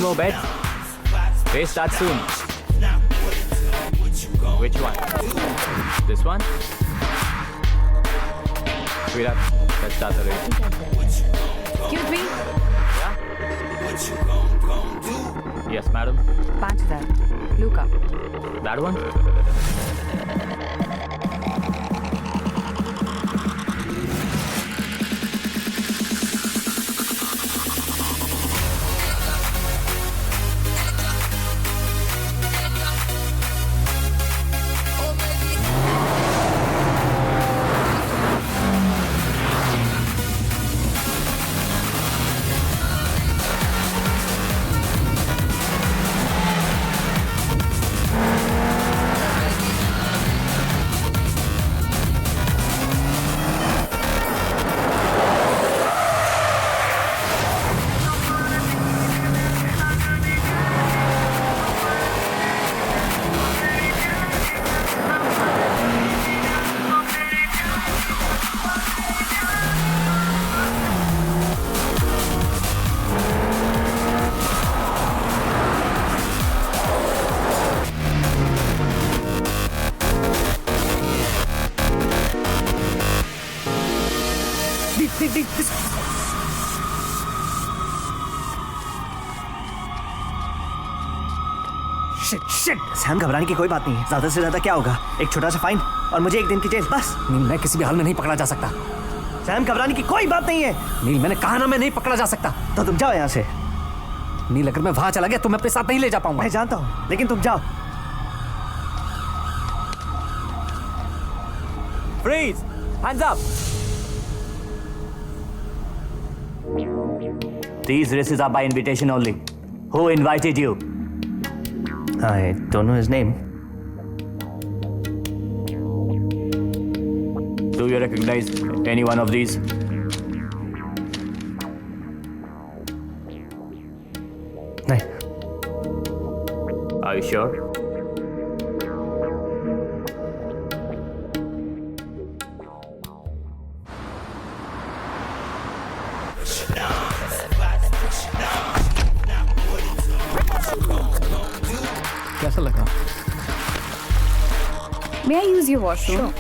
more bets? Race starts soon. Which one? This one? Sweetheart, let's start the race. Excuse me. Yeah? Yes, madam. 5000 Luca. That one? Shit Sam, घबराने की कोई बात नहीं है। ज्यादा से ज्यादा क्या होगा, एक छोटा सा फाइन और मुझे 1 दिन की जेल, बस। नील, मैं किसी भी हाल में नहीं पकड़ा जा सकता। सैम, घबराने की कोई बात नहीं है। नील, मैंने कहा ना मैं नहीं पकड़ा जा सकता। तो तुम जाओ यहाँ से। नील, अगर मैं वहां चला गया तो मैं अपने साथ नहीं ले जा पाऊंगा। मैं जानता हूँ, लेकिन तुम जाओ। Freeze! Hands up! These races are by invitation only. Who invited you? I don't know his name. Do you recognize any one of these? नहीं। Are you sure? कैसा लगा? May I use your washroom?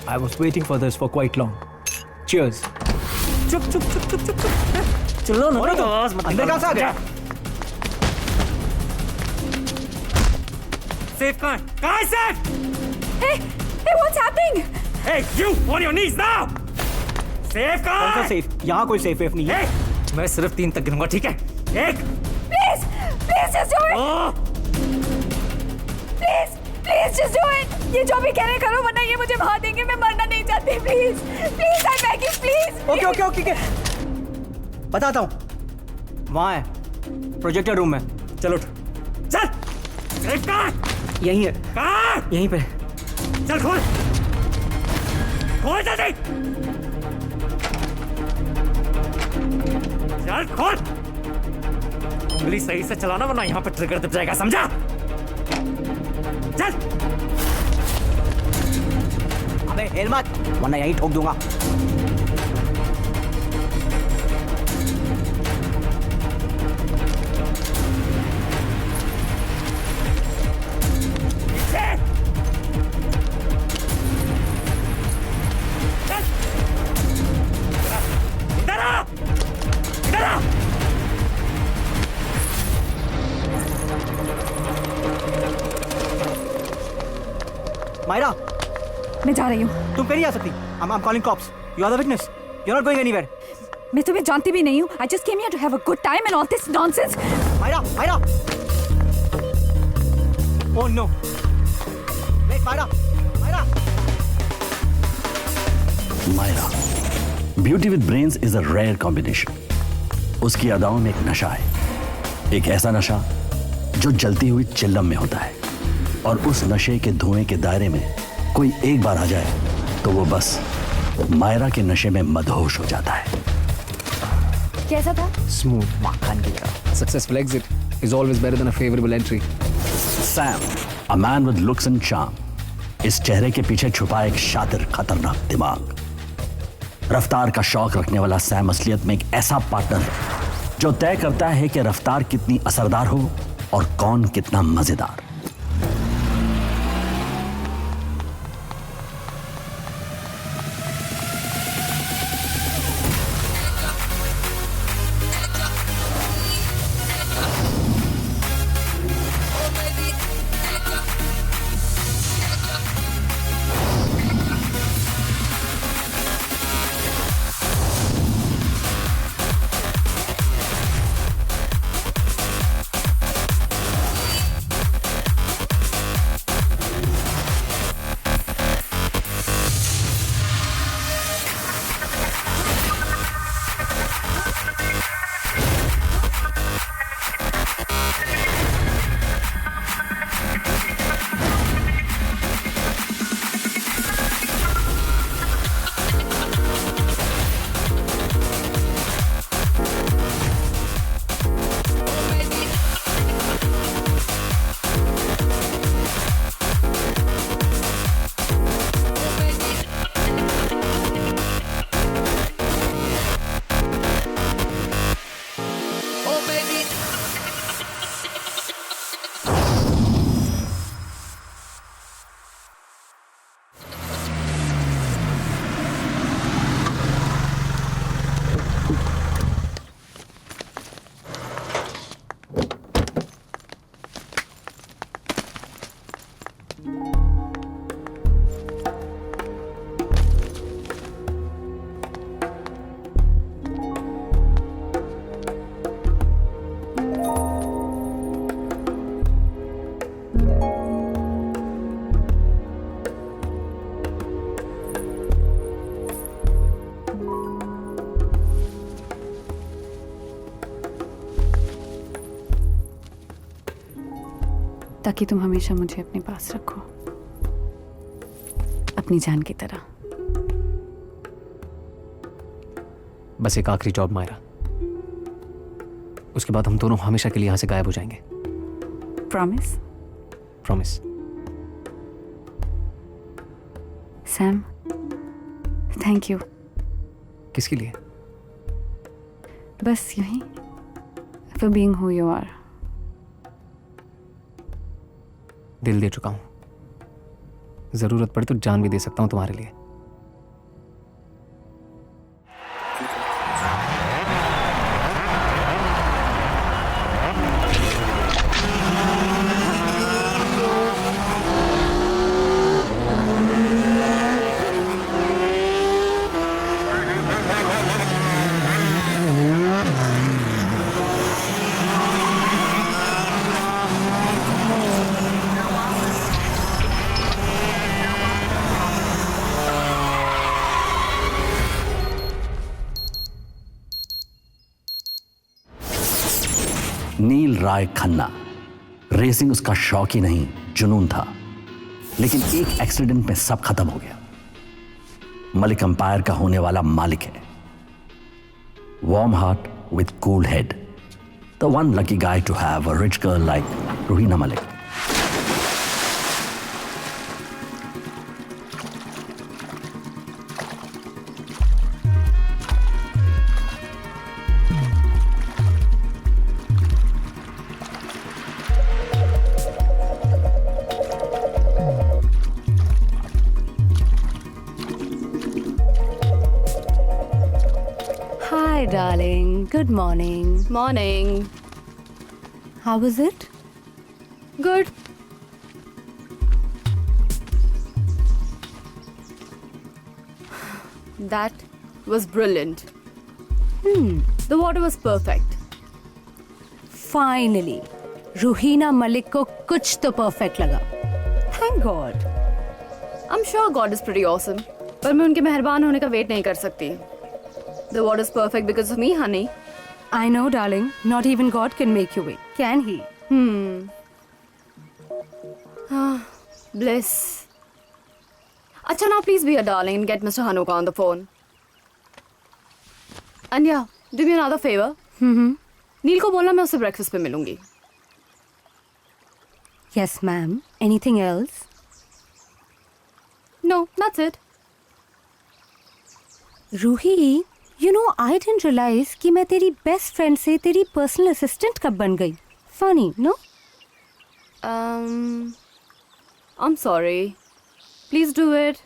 I was waiting for this for quite long. Cheers. चुप चुप चुप चुप चुप चुप। चलो ना, अंदर कहाँ से आ गया? Safe कहाँ है safe? Hey, what's happening? Hey, you on your knees now. Safe कहाँ है? सेफ? यहाँ कोई सेफ नहीं है। Hey, मैं सिर्फ 3 तक गिनूंगा, ठीक है? 1 Please just do it. Please just do it. ये जो भी कह रहे करो, वरना ये मुझे मार देंगे। मैं मरना नहीं चाहती। Please, I'm begging, please. Okay. बताता हूँ। वहाँ है, प्रोजेक्टर रूम में। चलो उठ। चल। Safe कहाँ है? यहीं है, कहाँ? यहीं पे। चल खोल जल्दी। चल खोल। उंगली सही से चलाना, वरना यहाँ पे ट्रिगर दब जाएगा, समझा? चल। अबे हिल मत, वरना यहीं ठोक दूंगा। मायरा, मैं जा रही हूँ। तुम कहीं नहीं आ सकती। I'm calling cops. You are the witness. You're not going anywhere. मैं तुम्हें जानती भी नहीं हूँ। I just came here to have a good time and all this nonsense. Myra. Oh no. Wait, Myra. Myra. Beauty with brains is a rare combination. उसकी अदाओं में एक नशा है, एक ऐसा नशा जो जलती हुई चिल्लम में होता है, और उस नशे के धुएं के दायरे में कोई एक बार आ जाए तो वो बस मायरा के नशे में मदहोश हो जाता है। कैसा था? Smooth. Successful exit is always better than a favorable entry. Sam, a man with looks and charm, इस चेहरे के पीछे छुपा एक शातिर खतरनाक दिमाग। रफ्तार का शौक रखने वाला सैम असलियत में एक ऐसा पार्टनर है जो तय करता है कि रफ्तार कितनी असरदार हो और कौन कितना मजेदार। ताकि तुम हमेशा मुझे अपने पास रखो, अपनी जान की तरह। बस एक आखिरी जॉब मायरा, उसके बाद हम दोनों हमेशा के लिए यहां से गायब हो जाएंगे। Promise? Promise. Sam, thank you. किसके लिए? बस यूं ही, for being who you are. दिल दे चुका हूं, जरूरत पड़े तो जान भी दे सकता हूं तुम्हारे लिए। नील राय खन्ना, रेसिंग उसका शौक ही नहीं जुनून था, लेकिन एक एक्सीडेंट में सब खत्म हो गया। मलिक अंपायर का होने वाला मालिक है। Warm heart with cool head, the one lucky guy to have a rich girl like Ruhina Malik. Hi, darling. Good morning. Morning. How was it? Good. That was brilliant. The water was perfect. Finally, Ruhina Malik को कुछ तो perfect लगा। Thank God. I'm sure God is pretty awesome. पर मैं उनके मेहरबान होने का वेट नहीं कर सकती। The water is perfect because of me, honey. I know, darling. Not even God can make you wait, can he? Bliss. Acha, now please be a darling and get Mr. Hanuka on the phone. And yeah, do me another favor. नील को बोलना मैं उससे breakfast पे मिलूंगी. Yes, ma'am. Anything else? No, that's it. Ruhi, you know I didn't realize कि मैं तेरी best friend से तेरी पर्सनल असिस्टेंट कब बन गई. Funny, no? I'm sorry. Please do it.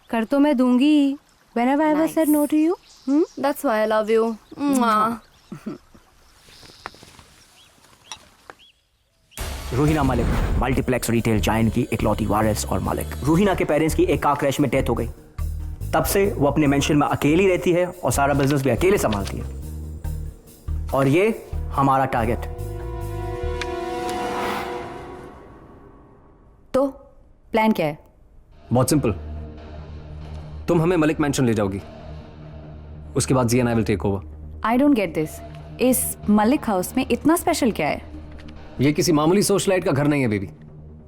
कर तो मैं दूंगी. Whenever I ever Nice. said no to you? That's why I love you. Mwah. Ruhina Malik, multiplex retail giant की इकलौती वारिस और मालिक. रूहीना के पेरेंट्स की एक कार क्रैश में डेथ हो गई. तब से वो अपने मेंशन में अकेली रहती है और सारा बिजनेस भी अकेले संभालती है. और ये हमारा टारगेट. तो प्लान क्या है? बहुत सिंपल. तुम हमें मलिक मैंशन ले जाओगी, उसके बाद जी and I will take over. I don't get this. इस मलिक हाउस में इतना स्पेशल क्या है? ये किसी मामूली सोशलाइट का घर नहीं है बेबी.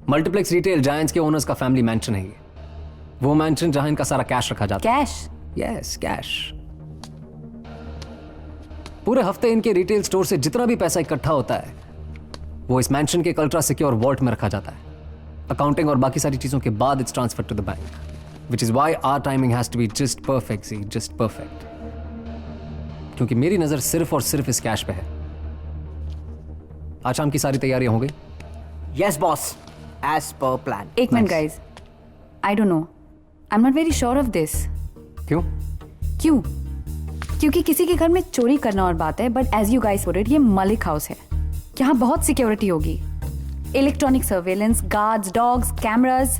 मल्टीप्लेक्स रिटेल जायंट्स के ओनर्स का फैमिली मैंशन है ये. वो मैंशन जहां इनका सारा कैश रखा जाता है. कैश? Yes, cash. पूरे हफ्ते इनके रिटेल स्टोर से जितना भी पैसा इकट्ठा होता है वो इस मैंशन के अल्ट्रा सिक्योर वॉल्ट में रखा जाता है. अकाउंटिंग और बाकी सारी चीजों के बाद it's transfer to the bank, which is why our timing has to be just perfect. See, just perfect. क्योंकि मेरी नजर सिर्फ और सिर्फ इस कैश पे है. आज शाम की सारी तैयारियां हो गई? Yes boss, as per plan. एक minute guys. I don't know. I'm not very sure of this. क्यों? क्यों? क्योंकि किसी के घर में चोरी करना और बात है, but as you guys put it, ये मलिक हाउस है. यहाँ बहुत सिक्योरिटी होगी. Electronic surveillance, guards, dogs, cameras.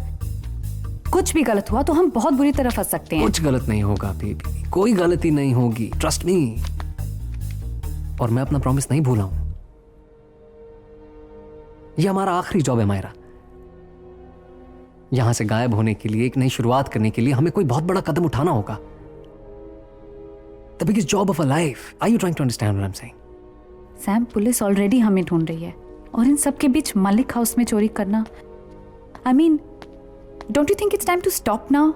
कुछ भी गलत हुआ तो हम बहुत बुरी तरह फंस सकते हैं. कुछ गलत नहीं होगा बेबी, कोई गलती नहीं होगी, ट्रस्ट मी. और मैं अपना प्रॉमिस नहीं भूला हूं. ये हमारा आखिरी जॉब है मायरा. यहां से गायब होने के लिए, एक नई शुरुआत करने के लिए हमें कोई बहुत बड़ा कदम उठाना होगा. The biggest job of a life. Are you trying to understand what I am saying? Sam, police already हमें ढूंढ रही है और इन सब के बीच मलिक हाउस में चोरी करना. I mean, don't you think it's time to stop now?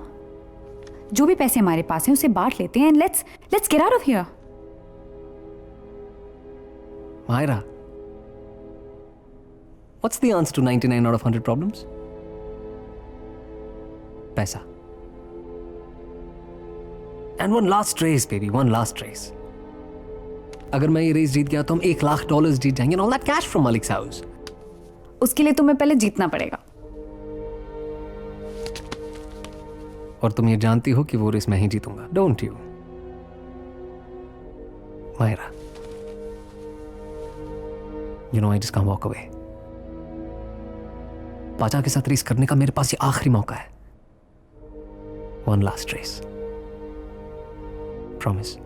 जो भी पैसे हमारे पास हैं उसे बांट लेते हैं and let's get out of here. Myra, what's the answer to 99 out of 100 problems? पैसा. And one last race, baby, one last race. अगर मैं ये रेस जीत गया तो हम $1,00,000 जीत जाएंगे and all that cash from Malik's house. उसके लिए तुम्हें पहले जीतना पड़ेगा. और तुम ये जानती हो कि वो रेस मैं ही जीतूंगा, don't you? Myra, you know I just can't walk away. पाचा के साथ रेस करने का मेरे पास ये आखिरी मौका है. One last race. Promise.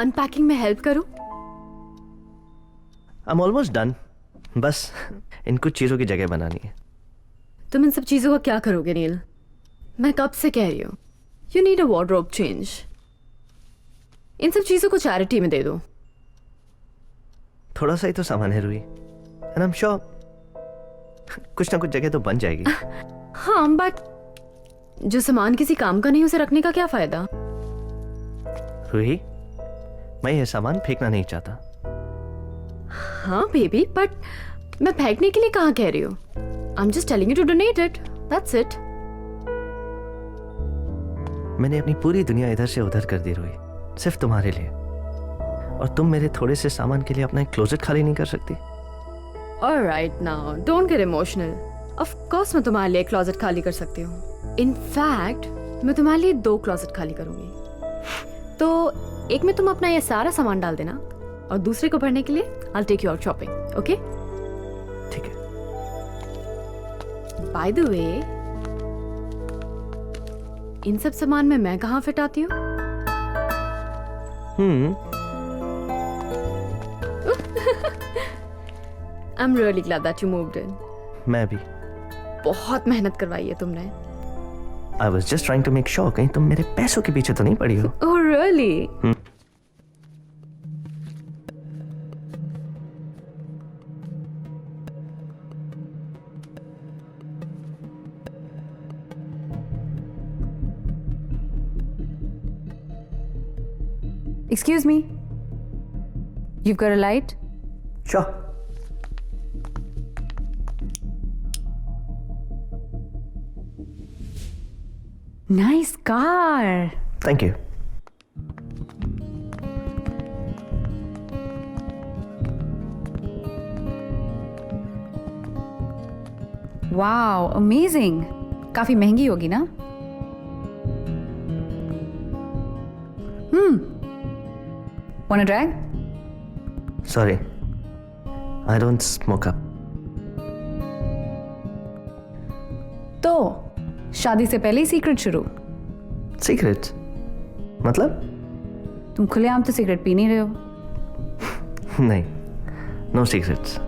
Unpacking में हेल्प करूं? I'm almost done. बस इन कुछ चीजों की जगह बनानी है. तुम इन सब चीजों का क्या करोगे नील? मैं कब से कह रही हूँ, you need a wardrobe change. इन सब चीजों को चैरिटी में दे दो. थोड़ा सा ही तो सामान है रूही. And I'm sure कुछ ना कुछ जगह तो बन जाएगी. हाँ, बट जो सामान किसी काम का नहीं उसे रखने का क्या फायदा? रूही, मैं ये सामान फेंकना नहीं चाहता. हाँ बेबी, बट मैं फेंकने के लिए कहाँ कह रही हूँ. I am just telling you to donate it. That's it. मैंने अपनी पूरी दुनिया इधर से उधर कर दी रूही, सिर्फ तुम्हारे लिए. और तुम मेरे थोड़े से सामान के लिए अपना एक क्लोजेट खाली नहीं कर सकती? Alright, now don't get emotional. Of course मैं तुम्हारे लिए क्लोजेट खाली कर सकती हूँ. इनफैक्ट मैं तुम्हारे लिए 2 क्लोजेट खाली करूंगी. तो एक में तुम अपना ये सारा सामान डाल देना और दूसरे को भरने के लिए I'll take you out shopping. Okay? ठीक है. By the way, इन सब सामान में मैं कहाँ फिट आती हूँ? I am really glad that you moved in. मैं भी. बहुत मेहनत करवाई है तुमने. I was just trying to make sure कहीं तुम मेरे पैसों के पीछे तो नहीं पड़ी हो. Oh really? Excuse me. You've got a light? Sure. Nice car. Thank you. Wow, amazing. काफी महंगी होगी ना? Want a drag? Sorry. I don't smoke up. तो शादी से पहले ही सीक्रेट शुरू. Secrets? मतलब? तुम खुलेआम तो सिगरेट पी नहीं रहे हो. नहीं. No secrets.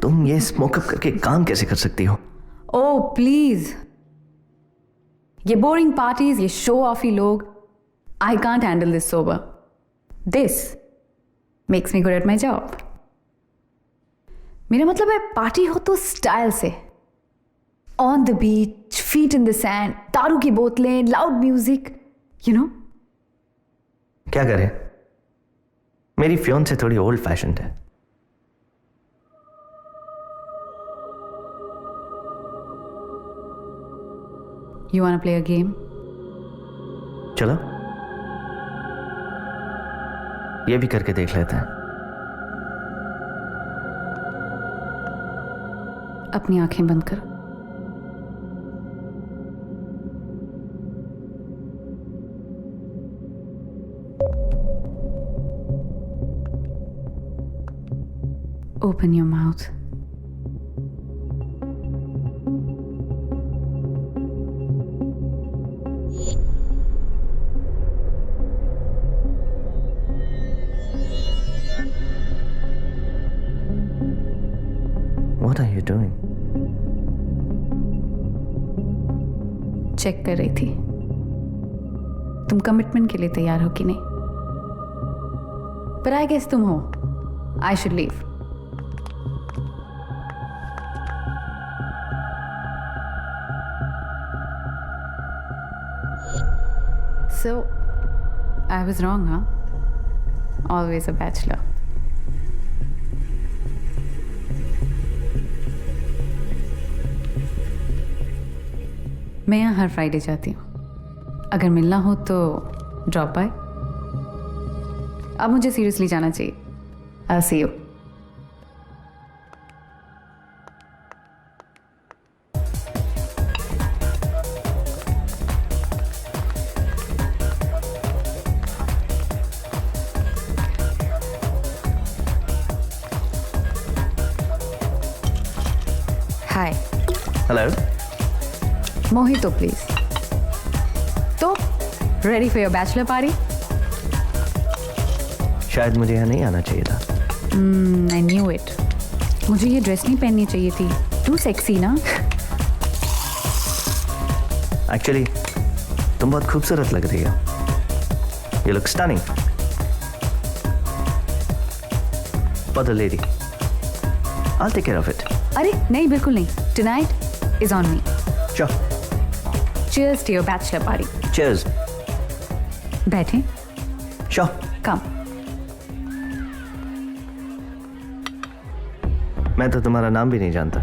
तुम ये स्मोकअप करके काम कैसे कर सकती हो? Oh please. ये बोरिंग पार्टीज, ये शो ऑफी लोग. I can't handle this sober. This makes me good at my job. मेरा मतलब है पार्टी हो तो स्टाइल से. On the beach, feet in the sand, दारू की बोतलें, लाउड म्यूजिक, यू नो. क्या करें? मेरी फियोन से थोड़ी ओल्ड फैशन है. You wanna play a game? चलो ये भी करके देख लेते हैं. अपनी आंखें बंद करो. Open your mouth. What are you doing? Check कर रही थी तुम कमिटमेंट के लिए तैयार हो कि नहीं. पर आई गेस तुम हो. I should leave. So, I was wrong, huh? Always a bachelor. मैं यहाँ हर फ्राइडे जाती हूँ. अगर मिलना हो तो ड्रॉप बाय. अब मुझे सीरियसली जाना चाहिए. I'll see you. Hi. Hello. Mojito, please. तो ready for your bachelor party? शायद मुझे यहाँ नहीं आना चाहिए था. I knew it. मुझे ये ड्रेस नहीं पहननी चाहिए थी. Too sexy ना? Actually, तुम बहुत खूबसूरत लग रही हो. You look stunning. For the lady. I'll take care of it. अरे नहीं, बिल्कुल नहीं. Tonight is on me. Sure. Cheers to your bachelor party. Cheers. बैठे. Sure. Come. मैं तो तुम्हारा नाम भी नहीं जानता.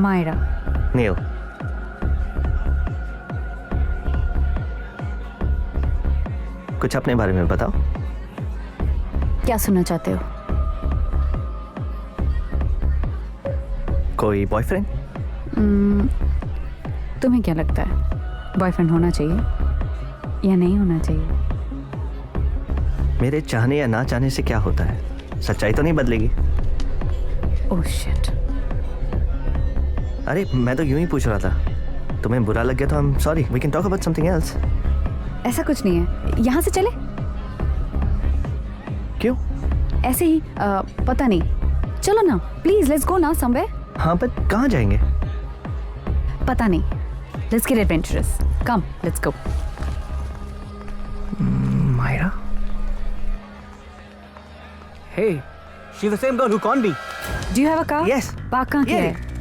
Myra. Neil. कुछ अपने बारे में बताओ. क्या सुनना चाहते हो? कोई बॉयफ्रेंड? तुम्हें क्या लगता है बॉयफ्रेंड होना चाहिए या नहीं होना चाहिए? मेरे चाहने या ना चाहने से क्या होता है? सच्चाई तो नहीं बदलेगी. Oh shit. अरे मैं तो यूं ही पूछ रहा था, तुम्हें बुरा लग गया तो I am sorry, we can talk about something else. ऐसा कुछ नहीं है, यहाँ से चले? क्यों? ऐसे ही पता नहीं, चलो ना प्लीज, लेट्स गो ना समवेयर। हाँ पर कहाँ जाएंगे? पता नहीं, let's get adventurous, come let's go. Myra? Hey, she's the same girl who conned me. Do you have a car? Yes. Park कहाँ किया Yeah. है?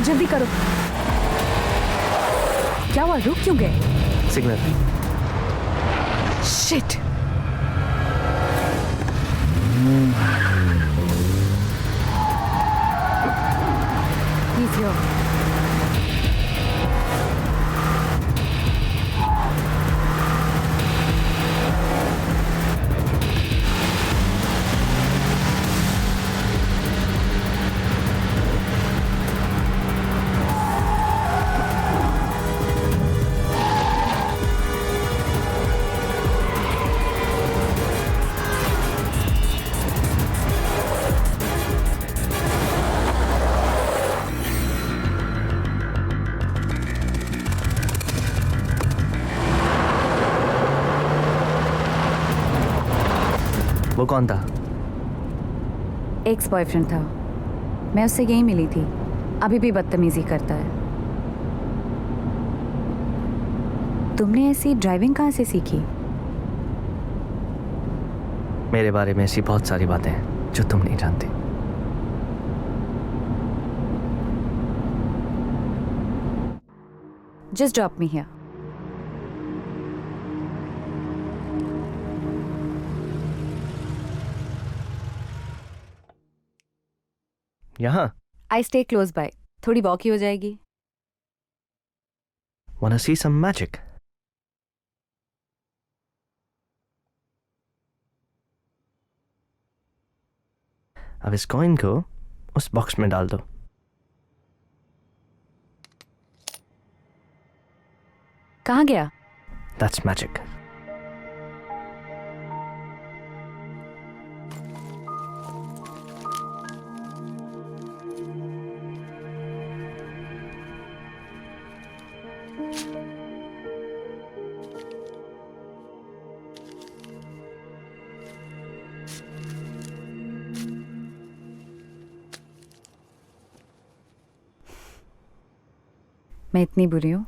जल्दी करो। क्या हुआ, रुक क्यों गए? सिग्नल। शिट। He's here. वो कौन था? एक्स बॉयफ्रेंड था, मैं उससे यही मिली थी, अभी भी बदतमीजी करता है। तुमने ऐसी ड्राइविंग कहाँ से सीखी? मेरे बारे में ऐसी बहुत सारी बातें हैं जो तुम नहीं जानती। Just drop me here. यहाँ? आई स्टे क्लोज बाय, थोड़ी वॉक ही हो जाएगी। Wanna see some magic? अब इस कॉइन को उस बॉक्स में डाल दो। कहाँ गया? That's magic. मैं इतनी बुरी हूँ?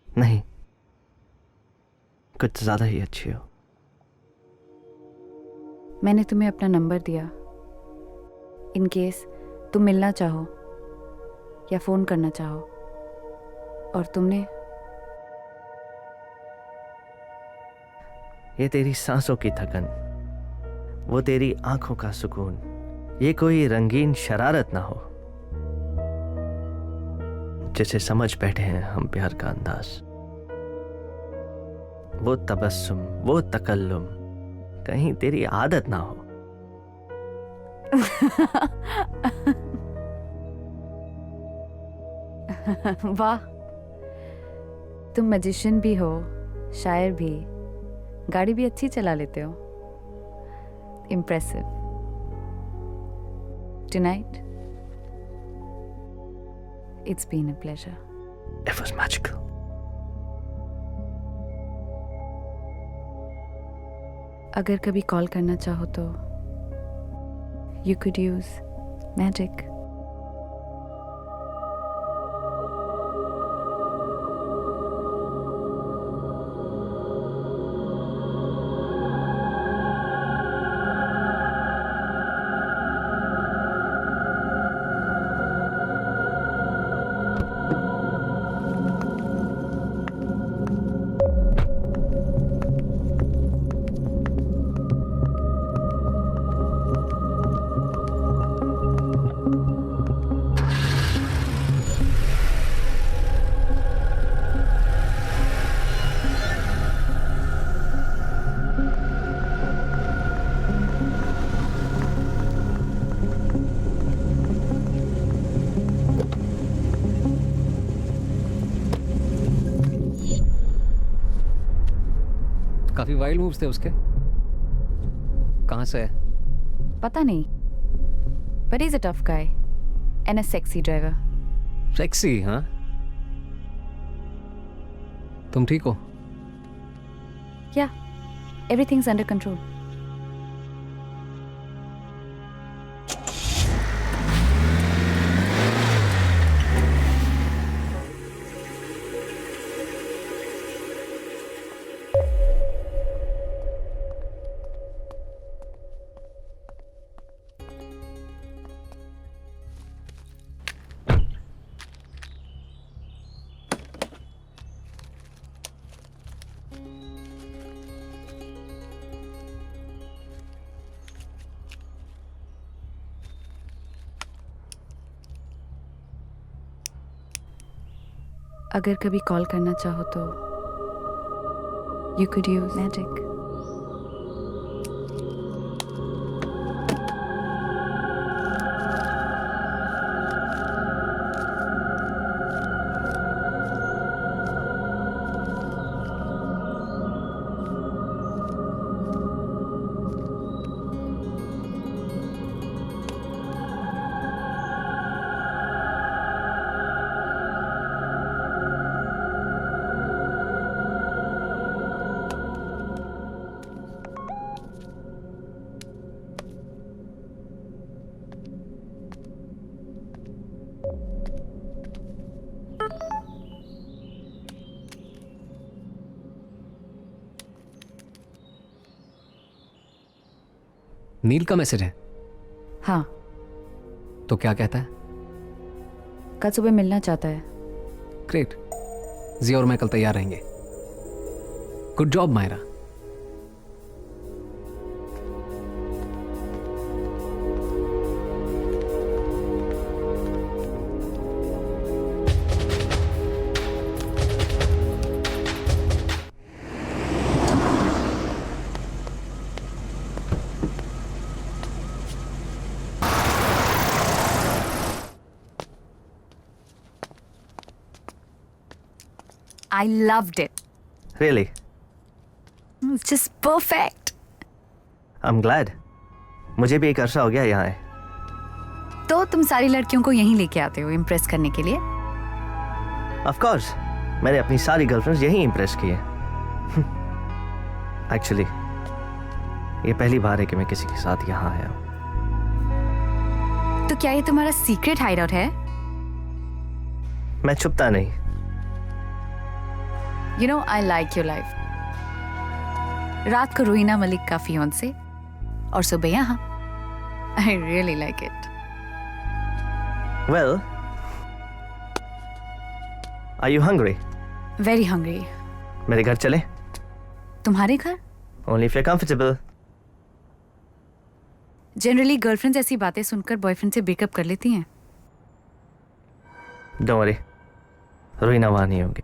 नहीं, कुछ ज्यादा ही अच्छी हो। मैंने तुम्हें अपना नंबर दिया, इन केस तुम मिलना चाहो या फोन करना चाहो, और तुमने? ये तेरी सांसों की थकन, वो तेरी आंखों का सुकून, ये कोई रंगीन शरारत ना हो जिसे समझ बैठे हैं हम प्यार का अंदाज। वो तबस्सुम, वो तकल्लुम कहीं तेरी आदत ना हो। वाह, तुम मैजिशियन भी हो, शायर भी, गाड़ी भी अच्छी चला लेते हो। Impressive. Tonight, it's been a pleasure. It was magical. अगर कभी कॉल करना चाहो तो you could use magic. काफी वाइल्ड मूव्स थे उसके। कहाँ से है? पता नहीं, but he's a tough guy and a sexy driver. Sexy, हाँ? तुम ठीक हो? Yeah, everything's under control. अगर कभी कॉल करना चाहो तो you could use magic. नील का मैसेज है? हाँ, तो क्या कहता है? कल सुबह मिलना चाहता है. ग्रेट, जी और मैं कल तैयार रहेंगे. Good job Myra. I loved it. Really? It's just perfect. I'm glad. मुझे भी एक अरसा हो गया यहाँ है. तो तुम सारी लड़कियों को यहीं लेके आते हो इम्प्रेस करने के लिए? Of course. मैंने अपनी सारी गर्लफ्रेंड्स यहीं इम्प्रेस की है. Actually, ये पहली बार है कि मैं किसी के साथ यहाँ आया हूँ. तो क्या ये तुम्हारा सीक्रेट हाइडआउट है? मैं छुपता नहीं. You know, I like your life. रात को रूहिना मलिक का फियांसे और सुबह यहाँ. I really like it. Well, are you hungry? Very hungry. मेरे घर चले? तुम्हारे घर? Only if you're comfortable. Generally girlfriends ऐसी बातें सुनकर बॉयफ्रेंड से ब्रेकअप कर लेती हैं. Don't worry. रूहिना वहाँ नहीं होगी.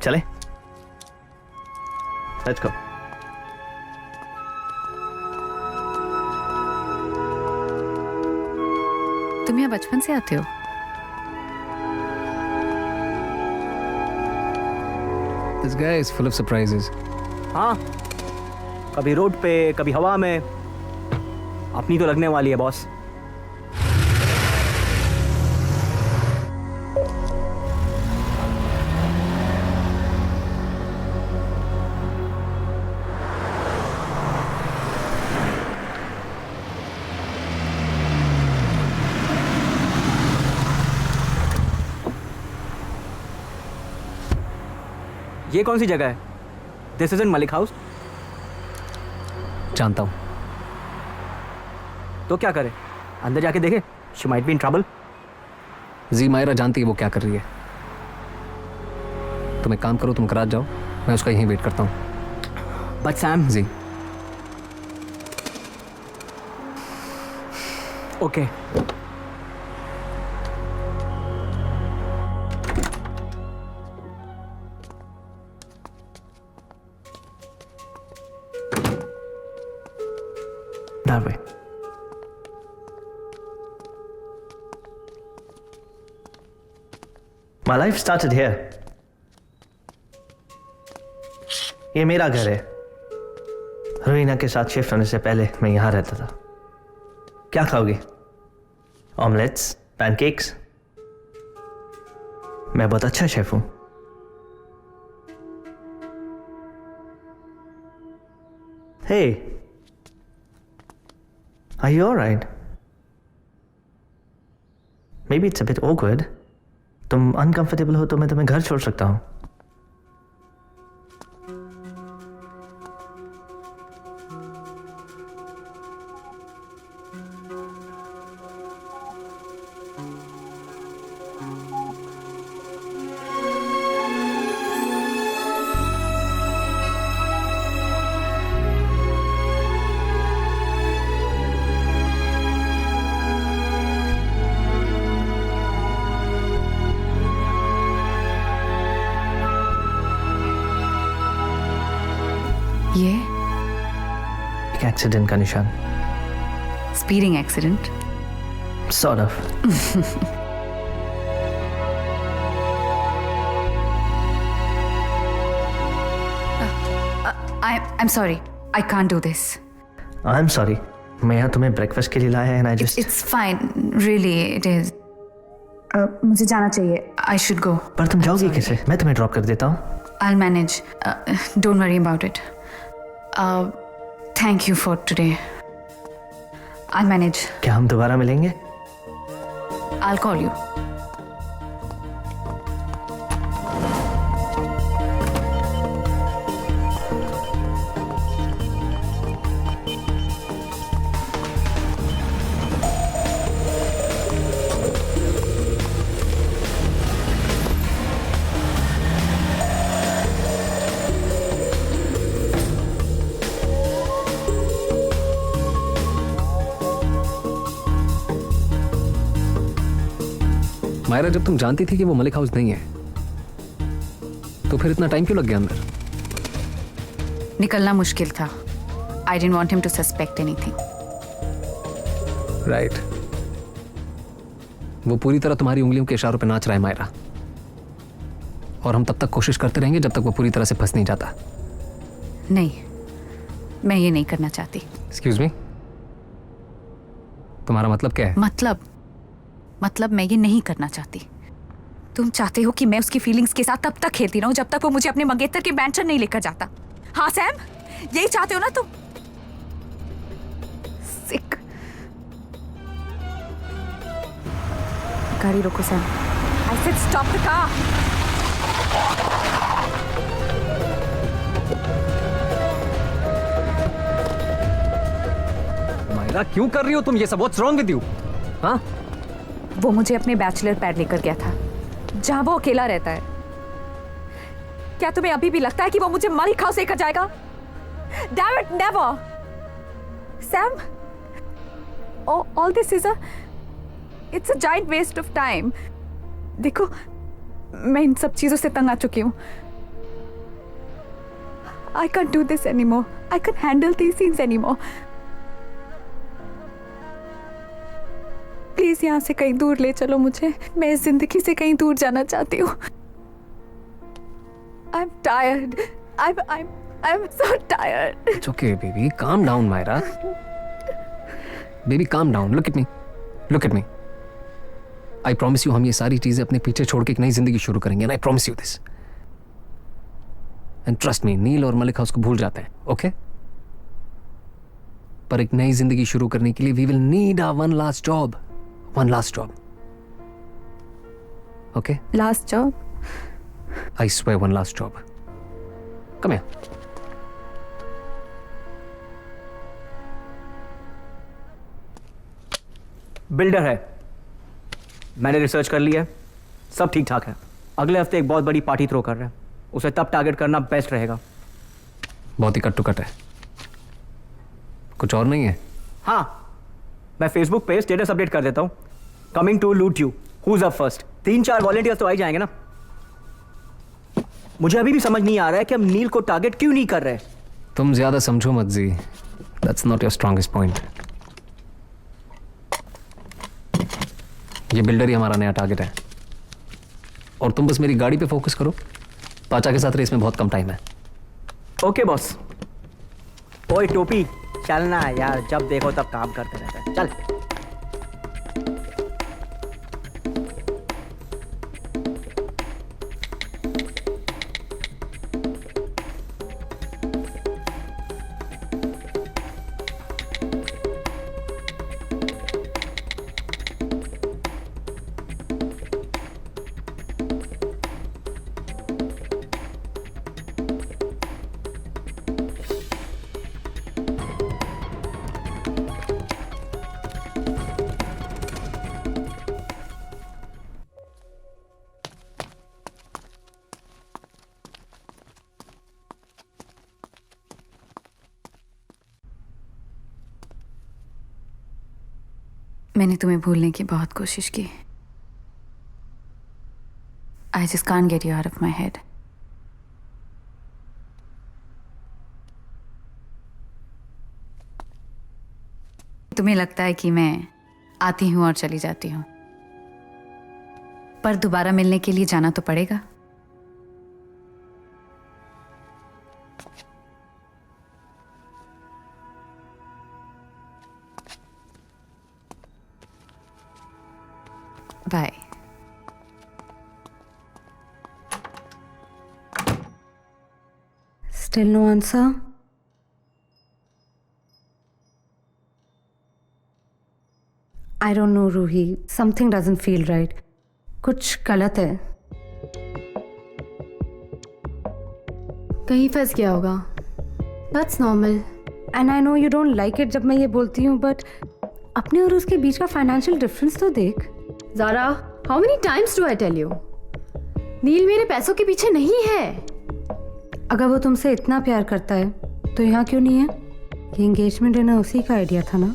चले? Let's go. तुम यहाँ बचपन से आते हो? This guy is full of surprises. हाँ, कभी रोड पे कभी हवा में. अपनी तो लगने वाली है बॉस. ये कौन सी जगह है? This is in Malik house. जानता हूं. तो क्या करे? अंदर जाके देखे. She might be in trouble. जी मायरा जानती है वो क्या कर रही है. तुम एक काम करो, तुम गराज जाओ, मैं उसका यहीं वेट करता हूं. But Sam. जी. Okay. That way. My life started here. ये मेरा घर है। रोहिना के साथ शिफ्ट होने से पहले मैं यहां रहता था। क्या खाओगे? Omelettes, pancakes? मैं बहुत अच्छा शेफ हूं। हे, are you alright? Maybe it's a bit awkward. तुम अनकंफर्टेबल हो तो मैं तुम्हें घर छोड़ सकता हूं। ये एक एक्सीडेंट का निशान। Speeding accident? Sort of. I'm sorry. I can't do this. I'm sorry. मैं यहाँ तुम्हें ब्रेकफास्ट के लिए लाया है, and I just. It's fine. Really, it is. मुझे जाना चाहिए. I should go. पर तुम जाओगी कैसे? मैं तुम्हें ड्रॉप कर देता हूँ। I'll manage. Don't worry about it. Thank you for today. I'll manage. क्या हम दोबारा मिलेंगे? I'll call you. मायरा, जब तुम जानती थी कि वो मलिक हाउस नहीं है तो फिर इतना टाइम क्यों लग गया अंदर? निकलना मुश्किल था. I didn't want him to suspect anything. Right. वो पूरी तरह तुम्हारी उंगलियों के इशारों पे नाच रहा है मायरा, और हम तब तक कोशिश करते रहेंगे जब तक वो पूरी तरह से फंस नहीं जाता. नहीं, मैं ये नहीं करना चाहती. एक्सक्यूज मी, तुम्हारा मतलब क्या है? मतलब मैं ये नहीं करना चाहती. तुम चाहते हो कि मैं उसकी फीलिंग्स के साथ तब तक खेलती रहूं जब तक वो मुझे अपने मंगेतर के मैंशन नहीं लेकर जाता. हाँ सैम, यही चाहते हो ना तुम? सिक. गाड़ी रोको Sam. I said stop the car. Myra, क्यों कर रही हो तुम ये सब? What's wrong with you? हाँ, वो मुझे अपने बैचलर पैड लेकर गया था जहां वो अकेला रहता है. क्या तुम्हें अभी भी लगता है कि वो मुझे मलिक हाउस लेकर जाएगा? Damn it, never. Sam, all this is it's a giant waste of time. देखो, मैं इन सब चीजों से तंग आ चुकी हूँ. I can't do this anymore. I can't handle these things anymore. Please यहाँ से कहीं दूर ले चलो मुझे. मैं इस जिंदगी से कहीं दूर जाना चाहती हूँ. I'm tired. I'm so tired. it's okay baby, calm down Myra. Baby, calm down. Look at me. I promise you, हम ये सारी चीजें अपने पीछे छोड़ के एक नई जिंदगी शुरू करेंगे. And I promise you this. And trust me, नील और मलिक हाउस को भूल जाते हैं, okay? पर एक नई जिंदगी शुरू करने के लिए we will need our one last job. Okay? Last job? I swear, one last job. Come here. Builder है. मैंने रिसर्च कर लिया है, सब ठीक ठाक है. अगले हफ्ते एक बहुत बड़ी पार्टी थ्रो कर रहे हैं. उसे तब टारगेट करना बेस्ट रहेगा. बहुत ही कट टू कट है. कुछ और नहीं है? हाँ, मैं फेसबुक पे स्टेटस अपडेट कर देता हूँ. Coming to loot you, who's up first. 3-4 volunteers तो आ ही जाएंगे ना. मुझे अभी भी समझ नहीं आ रहा है कि हम नील को टारगेट क्यों नहीं कर रहे. तुम ज्यादा समझो मत जी. That's not your strongest point. ये बिल्डर ही हमारा नया टारगेट है, और तुम बस मेरी गाड़ी पे फोकस करो. पाचा के साथ रेस में बहुत कम टाइम है. Okay boss. ओए टोपी, चलना यार, जब देखो तब काम करते रहता है, चल। मैंने तुम्हें भूलने की बहुत कोशिश की। I just can't get you out of my head. तुम्हें लगता है कि मैं आती हूं और चली जाती हूं, पर दोबारा मिलने के लिए जाना तो पड़ेगा। Bye. Still no answer? I don't know, Ruhi. Something doesn't feel right. कुछ गलत है। कहीं फंस गया होगा। That's normal. And I know you don't like it जब मैं ये बोलती हूँ, but अपने और उसके बीच का फाइनेंशियल डिफरेंस तो देख। Zaara, how many times do I tell you? नील मेरे पैसों के पीछे नहीं है। अगर वो तुमसे इतना प्यार करता है तो यहाँ क्यों नहीं है? ये एंगेजमेंट डिनर उसी का आइडिया था ना?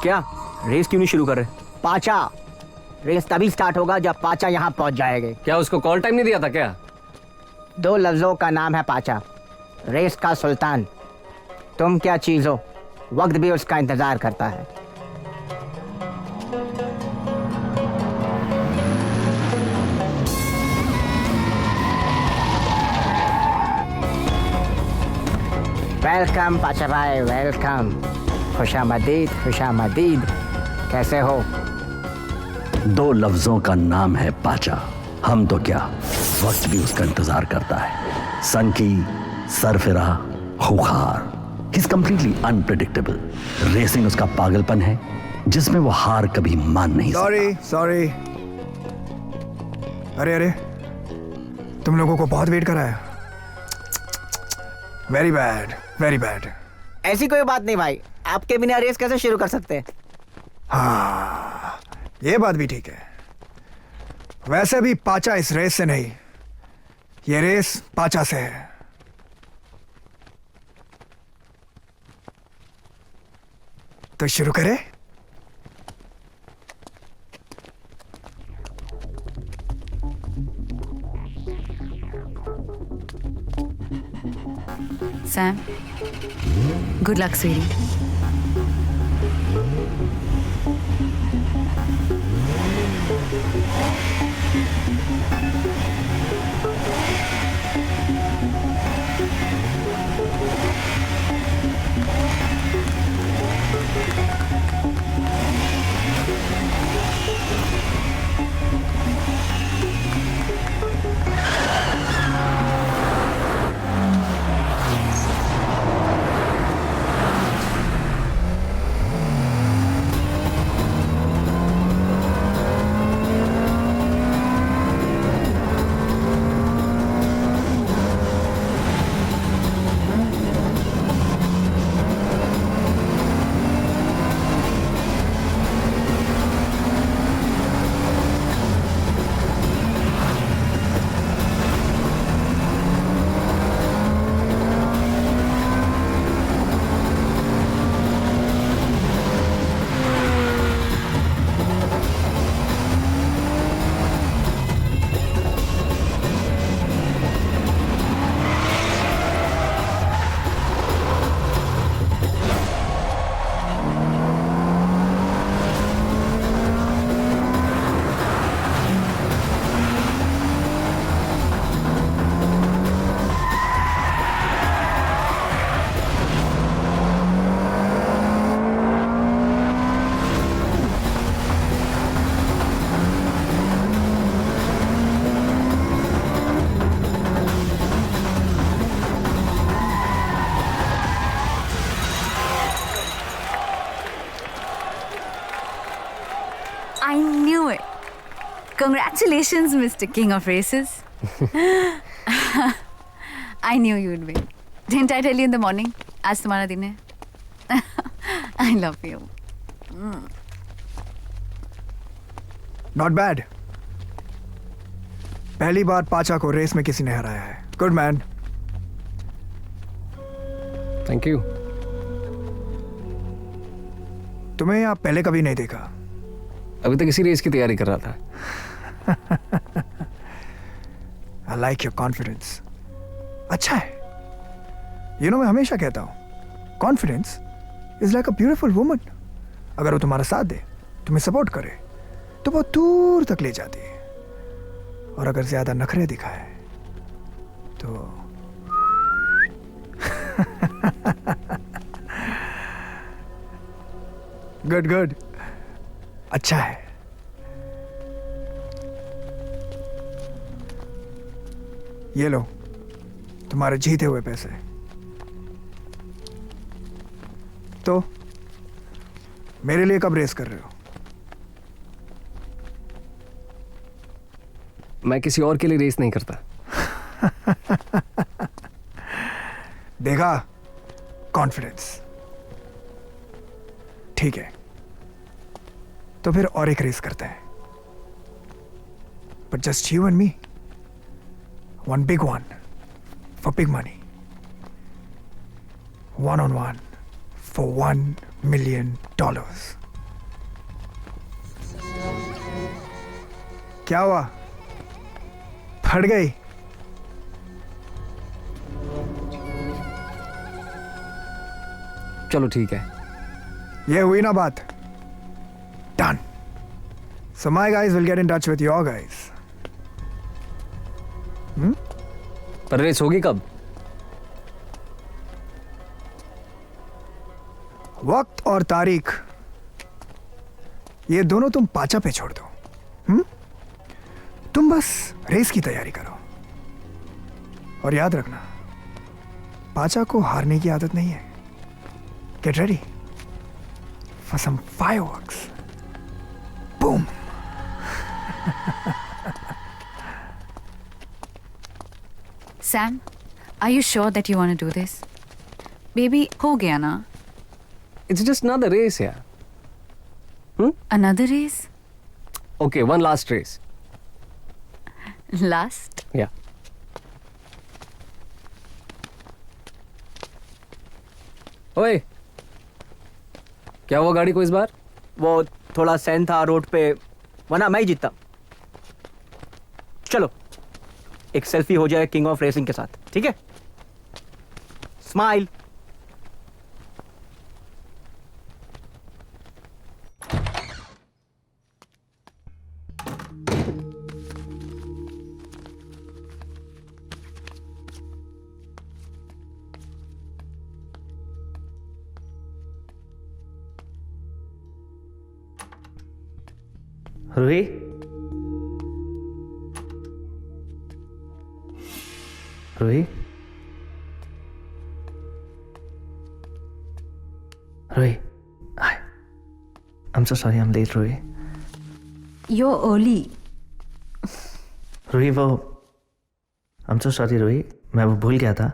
क्या रेस क्यों नहीं शुरू कर रहे? पाचा, रेस तभी स्टार्ट होगा जब पाचा यहाँ पहुँच जाएंगे। क्या उसको कॉल टाइम नहीं दिया था क्या? 2 लफ्जों का नाम है पाचा, रेस का सुल्तान। तुम क्या चीज हो? वक्त भी उसका इंतजार करता है। वेलकम पाचा भाई, वेलकम। खुशामदीद, खुशामदीद। कैसे हो? 2 लफ्जों का नाम है पाचा। हम तो क्या, वक्त भी उसका इंतजार करता है। सनकी, सरफिरा, खुखार, He's completely unpredictable. रेसिंग उसका पागलपन है जिसमें वो हार कभी मान नहीं सकता। सॉरी। अरे तुम लोगों को बहुत वेट कराया। Very bad. ऐसी कोई बात नहीं भाई, आपके बिना रेस कैसे शुरू कर सकते हैं? हाँ, ये बात भी ठीक है। वैसे भी पाचा इस रेस से नहीं, ये रेस पाचा से है। तो शुरू करें? Sam, good luck, sweetie. I knew it. Congratulations, Mr. King of Races. I knew you'd win. Didn't I tell you in the morning? आज तुम्हारा दिन है. I love you. Not bad. पहली बार पाचा को रेस में किसी ने हराया है. Good man. Thank you. तुम्हें यहाँ पहले कभी नहीं देखा. अभी तक इसी रेस की तैयारी कर रहा था। I like your confidence. अच्छा है. You know, मैं हमेशा कहता हूँ, confidence is like a beautiful woman. अगर वो तुम्हारा साथ दे, तुम्हें सपोर्ट करे, तो वो दूर तक ले जाती है. और अगर ज्यादा नखरे दिखाए, तो गुड गुड. अच्छा है. ये लो तुम्हारे जीते हुए पैसे. तो मेरे लिए कब रेस कर रहे हो? मैं किसी और के लिए रेस नहीं करता। देखा, कॉन्फिडेंस. ठीक है, तो फिर और एक रेस करते हैं. But just you and me. One big one for big money. 1-on-1 for $1 million. क्या हुआ? फट गई? चलो ठीक है। ये हुई ना बात? Done. So my guys will get in touch with your guys. पर रेस होगी कब? वक्त और तारीख ये दोनों तुम पाचा पे छोड़ दो. तुम बस रेस की तैयारी करो. और याद रखना, पाचा को हारने की आदत नहीं है. Get ready for some fireworks. Boom. Sam, are you sure that you want to do this? Baby, हो गया ना? It's just another race, yeah. Another race? Okay, one last race. Last? Yeah. ओए, क्या हुआ गाड़ी को इस बार? वो थोड़ा सैन था रोड पे, वरना मैं ही जीतता। चलो एक सेल्फी हो जाए किंग ऑफ रेसिंग के साथ, ठीक है? Smile. Roohi, Roohi, Roohi, hi. I'm so sorry I'm late, Roohi. You're early. Roohi वो I'm so sorry रूही, मैं वो भूल गया था।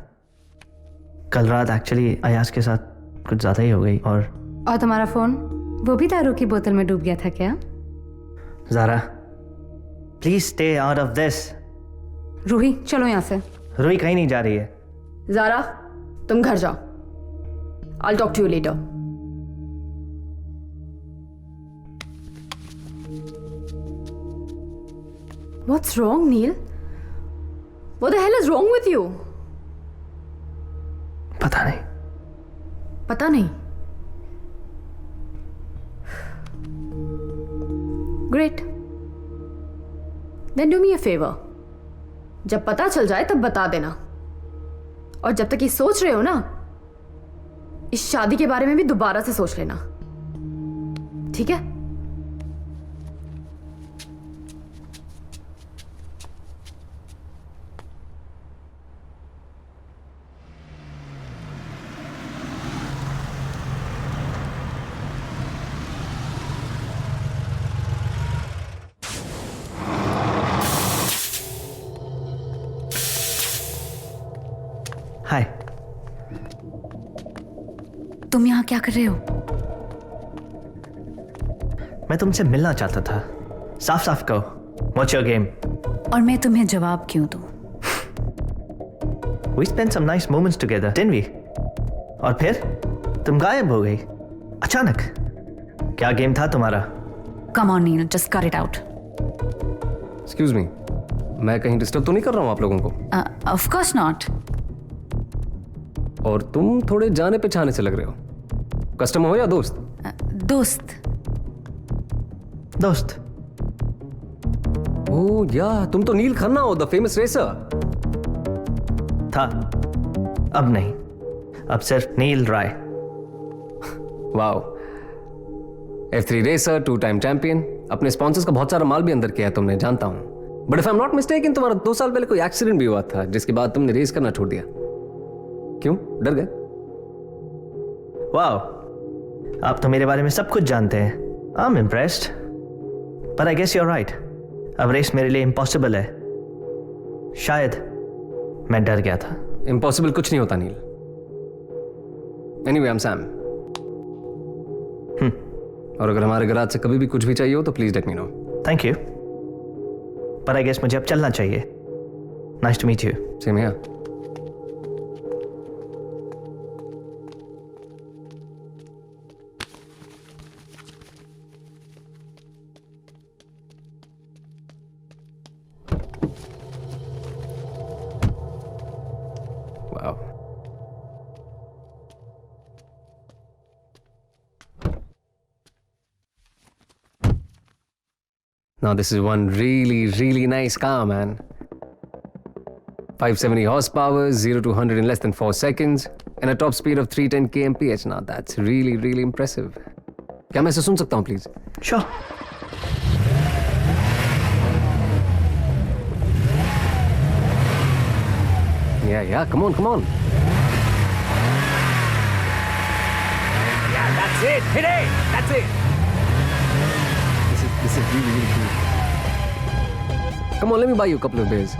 कल रात एक्चुअली अयाज के साथ कुछ ज़्यादा ही हो गई। और तुम्हारा फोन वो भी दारू की बोतल में डूब गया था क्या? Zara please stay out of this. Roohi चलो यहाँ से। रूही कहीं नहीं जा रही है। ज़ारा तुम घर जाओ। I'll talk to you later. What's wrong, Neil? What the hell is wrong with you? पता नहीं। पता नहीं। Great. Then do me a favor. जब पता चल जाए तब बता देना। और जब तक ये सोच रहे हो ना, इस शादी के बारे में भी दोबारा से सोच लेना, ठीक है? हाय। तुम यहाँ क्या कर रहे हो? मैं तुमसे मिलना चाहता था। साफ साफ कहो, व्हाट्स योर गेम? और मैं तुम्हें जवाब क्यों दूं? We spent some nice moments together, didn't we? और फिर तुम गायब हो गई अचानक। क्या गेम था तुम्हारा? Come on, Neil, just cut it out. Excuse me, मैं कहीं डिस्टर्ब तो नहीं कर रहा हूँ आप लोगों को? Of course not. और तुम थोड़े जाने पहचाने से लग रहे हो। कस्टमर हो या दोस्त? दोस्त। दोस्त? ओह या, तुम तो नील खन्ना हो, द फेमस रेसर। था, अब नहीं, अब सिर्फ Neel Rai. Wow, F3 racer, 2 time champion, अपने स्पॉन्सर्स का बहुत सारा माल भी अंदर किया है तुमने, जानता हूं। But if I am not mistaken, तुम्हारा 2 साल पहले कोई एक्सीडेंट भी हुआ था, जिसके बाद तुमने रेस करना छोड़ दिया। क्यों, डर गए? वाओ, आप तो मेरे बारे में सब कुछ जानते हैं। I am impressed. पर I guess you are right, अब रेस मेरे लिए इम्पॉसिबल है। शायद मैं डर गया था। इम्पॉसिबल कुछ नहीं होता Neel. Anyway, I am Sam. और अगर हमारे गराज से कभी भी कुछ भी चाहिए हो तो please let me know. Thank you. पर आई गेस मुझे अब चलना चाहिए। Nice to meet you. Same here. Wow. Now this is one really nice car, man. 570 horsepower, 0 to 100 in less than 4 seconds, and a top speed of 310 kmph. Now that's really impressive. क्या मैं इसे सुन सकता हूँ, please? Sure. Yeah, come on. Yeah, that's it. Hit it. That's it. This is really cool. Come on, let me buy you a couple of beers.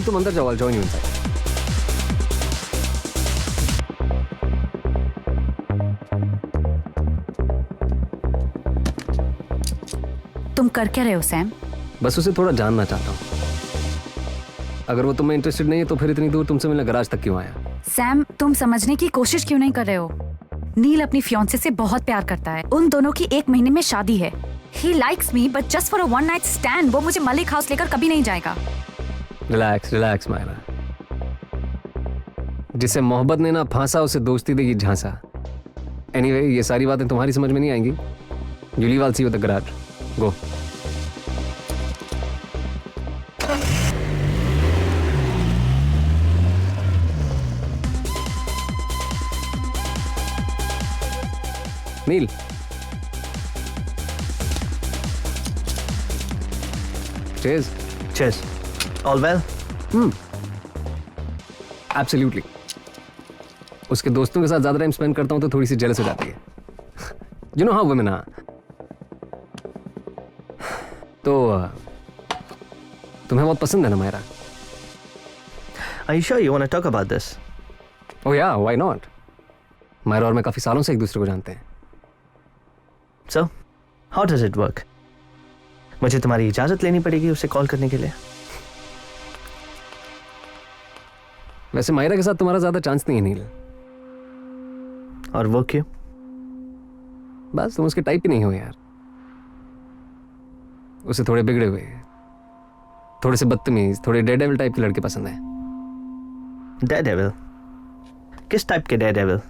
नील तुम अंदर जाओ, I'll join you inside. तुम कर क्या रहे हो सैम? बस उसे थोड़ा जानना चाहता हूँ. अगर वो तुम्हें इंटरेस्टेड नहीं है तो फिर इतनी दूर तुमसे मिलने गराज तक क्यों आया? सैम, तुम समझने की कोशिश क्यों नहीं कर रहे हो? नील अपनी फियांसे से बहुत प्यार करता है. उन दोनों की 1 महीने में शादी है. He likes me, but just for a one night stand, वो मुझे मलिक हाउस लेकर कभी नहीं जाएगा. Relax relax Myra. जिसे मोहब्बत ने ना फांसा उसे दोस्ती देगी झांसा. एनीवे, ये सारी बातें तुम्हारी समझ में नहीं आएंगी. You leave, I'll see you at the garage. Go. Neil. Cheers. Cheers. All well? Absolutely. उसके दोस्तों के साथ ज्यादा टाइम स्पेंड करता हूं तो थोड़ी सी जेलस हो जाती है. You know how women are. तो तुम्हें बहुत पसंद है ना Myra? Are you sure you want to talk about this? Oh yeah, why not? Myra और मैं काफी सालों से एक दूसरे को जानते हैं. So, how does it work? मुझे तुम्हारी इजाजत लेनी पड़ेगी उसे कॉल करने के लिए. वैसे मायरा के साथ तुम्हारा ज्यादा चांस नहीं है नील. और वो क्यों? बस तुम उसके टाइप ही नहीं हो यार. उसे थोड़े बिगड़े हुए, थोड़े से बदतमीज, थोड़े डेयरडेविल टाइप के लड़के पसंद है. डेयरडेविल? किस टाइप के डेयरडेविल?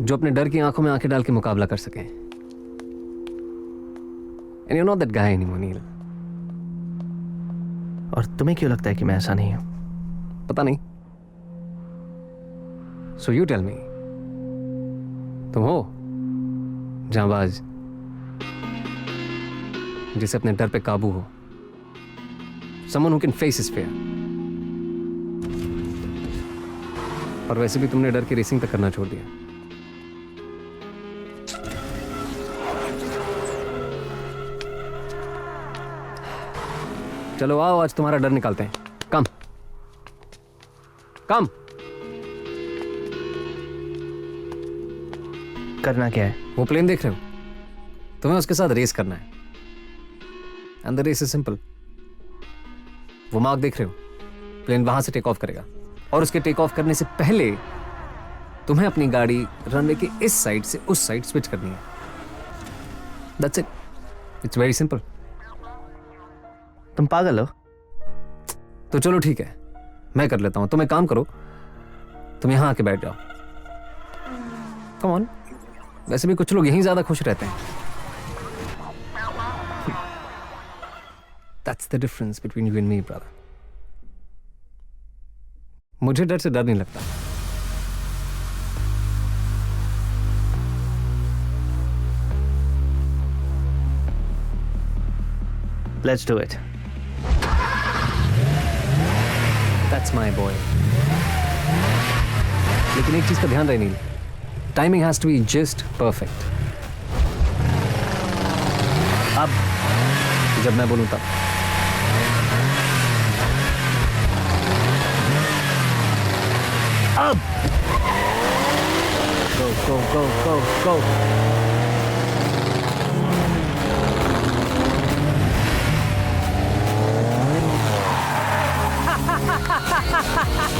जो अपने डर की आंखों में आंखें डाल के मुकाबला कर सके. And you're not that guy anymore, नील. और तुम्हें क्यों लगता है कि मैं ऐसा नहीं हूं? पता नहीं. So you tell me. तुम हो जांबाज जिसे अपने डर पे काबू हो. Someone who can face his fear. और वैसे भी तुमने डर की रेसिंग तक करना छोड़ दिया. चलो आओ, आज तुम्हारा डर निकालते हैं. कम कम. करना क्या है? वो प्लेन देख रहे हो? तुम्हें उसके साथ रेस करना है. And the race is simple. वो मार्क देख रहे हो? प्लेन वहां से टेक ऑफ करेगा और उसके टेक ऑफ करने से पहले तुम्हें अपनी गाड़ी रनवे की इस साइड से उस साइड स्विच करनी है. That's it. It's very simple. तुम पागल हो? तो चलो ठीक है, मैं कर लेता हूं. तुम एक काम करो, तुम यहां आके बैठ जाओ. Come on. वैसे भी कुछ लोग यहीं ज्यादा खुश रहते हैं. That's the difference between you and me, brother. मुझे डर से डर नहीं लगता. Let's do it. That's my boy. लेकिन एक चीज का ध्यान रहे नील. Timing has to be just perfect. अब जब मैं बोलूं तब. अब go go go go go.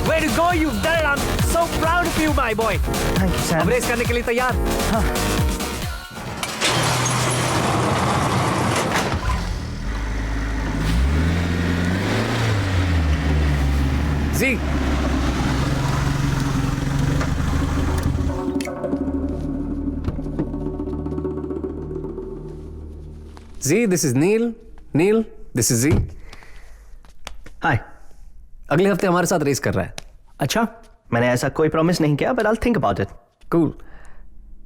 Way to go, you've done it. I'm so proud of you, my boy. Thank you, Sam. अब रेस करने के लिए तैयार? Z. Z, this is Neil. Neil, this is Z. Hi. अगले हफ्ते हमारे साथ race कर रहा है. अच्छा, मैंने ऐसा कोई प्रॉमिस नहीं किया, but I'll think about it. Cool.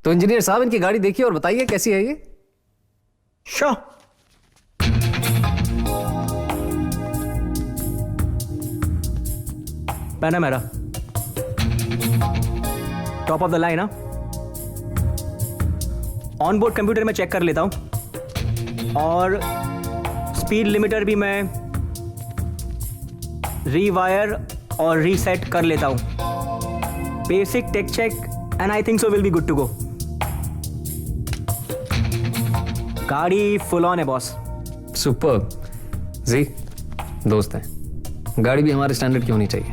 तो इंजीनियर साहब इनकी गाड़ी देखिए और बताइए कैसी है ये. Sure. Panamera top of the line. On board computer में चेक कर लेता हूं और स्पीड लिमिटर भी मैं रीवायर और रीसेट कर लेता हूं. Basic tech check and I think so will be good to go. गाड़ी फुल ऑन है बॉस. सुपर. जी दोस्त हैं, गाड़ी भी हमारे स्टैंडर्ड की होनी चाहिए.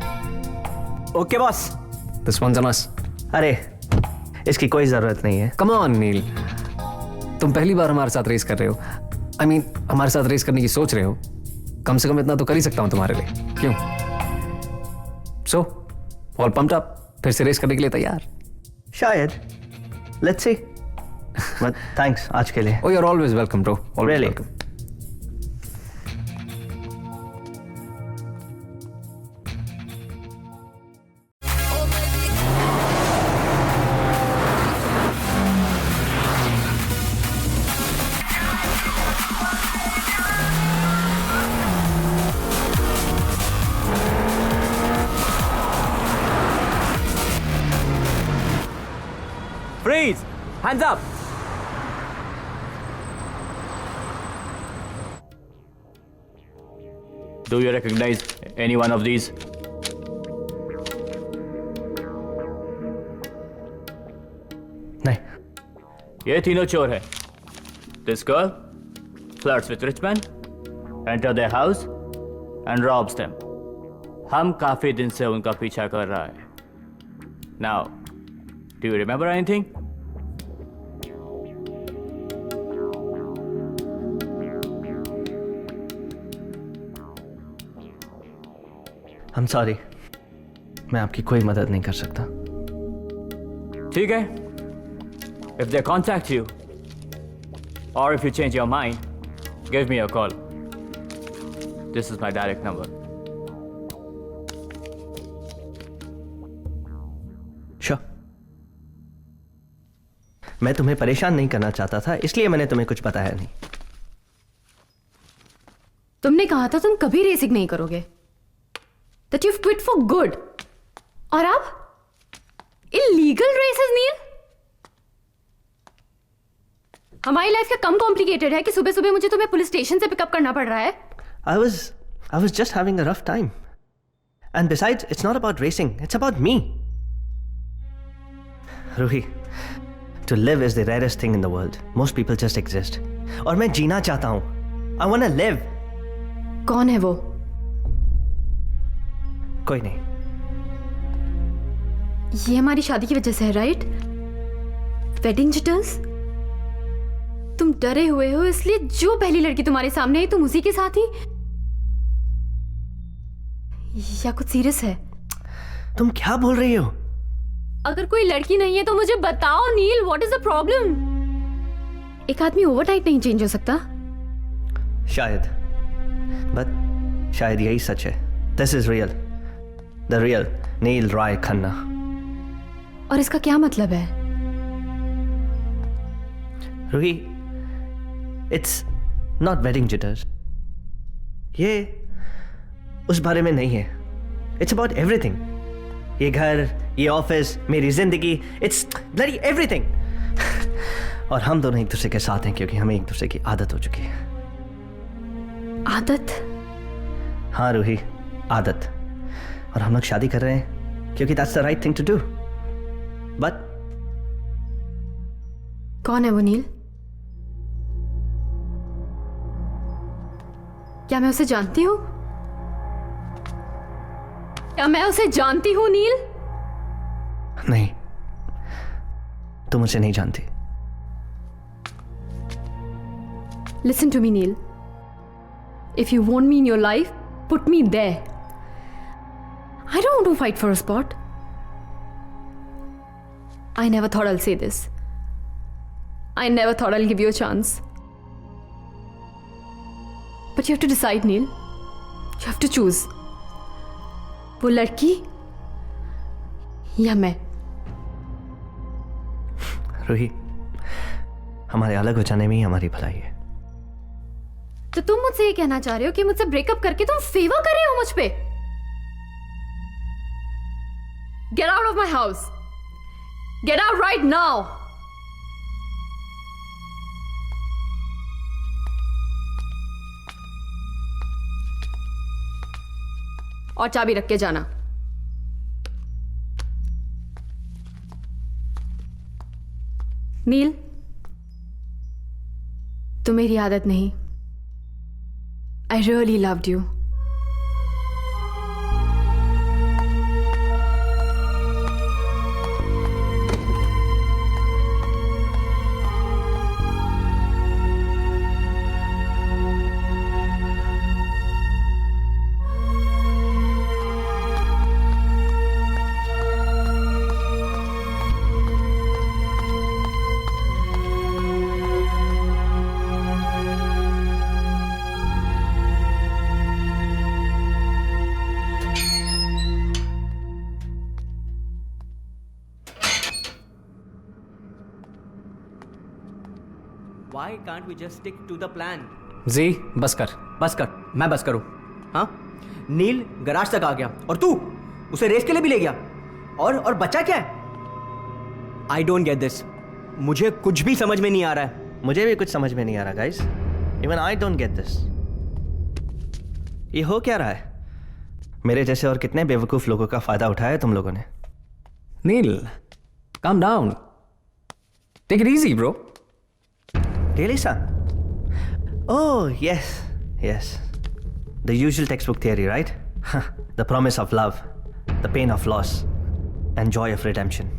Okay boss. This one's on us. अरे इसकी कोई जरूरत नहीं है. कम ऑन नील, तुम पहली बार हमारे साथ रेस कर रहे हो. आई मीन हमारे साथ रेस करने की सोच रहे हो. कम से कम इतना तो कर ही सकता हूं तुम्हारे लिए. क्यों? सो ऑल पम्प्ड अप, फिर से रेस करने के लिए तैयार? शायद. Let's see. बट थैंक्स आज के लिए. Oh, you're always welcome, bro. Always Really? welcome. Freeze! Hands up! Do you recognize any one of these? नहीं. ये तीनों चोर हैं. This girl flirts with rich men, enter their house and robs them. हम काफी दिन से उनका पीछा कर रहा है. Now, do you remember anything? I'm sorry. मैं आपकी कोई मदद नहीं कर सकता. ठीक है. If they contact you, or if you change your mind, give me a call. This is my direct number. Sure. मैं तुम्हें परेशान नहीं करना चाहता था, इसलिए मैंने तुम्हें कुछ बताया नहीं. तुमने कहा था तुम कभी रेसिंग नहीं करोगे. That you've quit for good. और अब illegal races, नील? हमारी लाइफ क्या कम कॉम्प्लिकेटेड है कि सुबह सुबह मुझे तुम्हें पुलिस स्टेशन से पिकअप करना पड़ रहा है? I was just having a rough time. And besides, it's not about racing, it's about me. Ruhi, to live is the rarest thing in the world. Most people just exist. और मैं जीना चाहता हूं. I want to live. कौन है वो? कोई नहीं. ये हमारी शादी की वजह से है, राइट? Wedding jitters? तुम डरे हुए हो इसलिए जो पहली लड़की तुम्हारे सामने आई तुम उसी के साथ ही? या कुछ सीरियस है? तुम क्या बोल रही हो? अगर कोई लड़की नहीं है तो मुझे बताओ नील, व्हाट इज द प्रॉब्लम? एक आदमी ओवरनाइट नहीं चेंज हो सकता? शायद. बट शायद यही सच है. This is real. The real Neel Rai Khanna. और इसका क्या मतलब है? Ruhi, it's not wedding jitters. ये उस बारे में नहीं है. It's about everything. ये घर, ये ऑफिस, मेरी जिंदगी, इट्स ब्लडी एवरीथिंग. और हम दोनों एक दूसरे के साथ हैं क्योंकि हमें एक दूसरे की आदत हो चुकी है. आदत? हाँ रूही, आदत. और हम लोग शादी कर रहे हैं क्योंकि that's the right thing to do. But कौन है वो नील? क्या मैं उसे जानती हूं? क्या मैं उसे जानती हूं नील? नहीं, तुम उसे नहीं जानती. Listen to me, Neil. If you want me in your life, put me there. I don't want to fight for a spot. I never thought I'll say this. I never thought I'll give you a chance. But you have to decide, Neil. You have to choose. वो लड़की या मैं? रूही, हमारे अलग हो जाने में ही हमारी भलाई है. तो तुम मुझसे ये कहना चाह रहे हो कि मुझसे ब्रेकअप करके तुम फेवर कर रहे हो मुझ पे? Get out of my house. Get out right now. और चाबी रख के जाना। नील, तो मेरी आदत नहीं। I really loved you. Why can't we just stick to the plan? जी बस कर। बस कर, मैं बस करूं? हाँ, नील गराज तक आ गया और तू उसे रेस के लिए भी ले गया और बच्चा क्या है? I don't get this. मुझे कुछ भी समझ में नहीं आ रहा है। मुझे भी कुछ समझ में नहीं आ रहा guys. Even I don't get this. ये हो क्या रहा है? मेरे जैसे और कितने बेवकूफ लोगों का फायदा उठाया तुम लोगों ने? नील, calm down. Take it easy, bro. Really, son? Oh, yes, yes. The usual textbook theory, right? The promise of love, the pain of loss, and joy of redemption.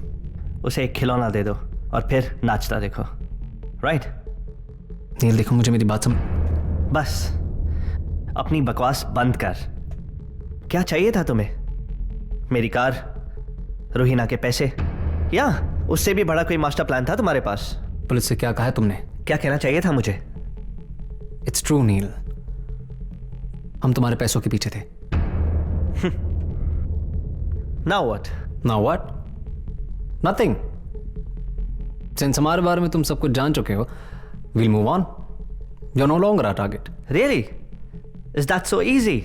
उसे एक खिलौना दे दो और फिर नाचता देखो, right? नील देखो, मुझे मेरी बात समझ। बस अपनी बकवास बंद कर। क्या चाहिए था तुम्हें? मेरी कार, रूहीना के पैसे, या उससे भी बड़ा कोई मास्टर प्लान था तुम्हारे पास? पुलिस से क्या कहा है तुमने? क्या कहना चाहिए था मुझे? इट्स ट्रू नील, हम तुम्हारे पैसों के पीछे थे। Now what? Now what? Nothing. Since हमारे बारे में तुम सब कुछ जान चुके हो, we'll move on. You're no longer our target. Really? Is that so easy?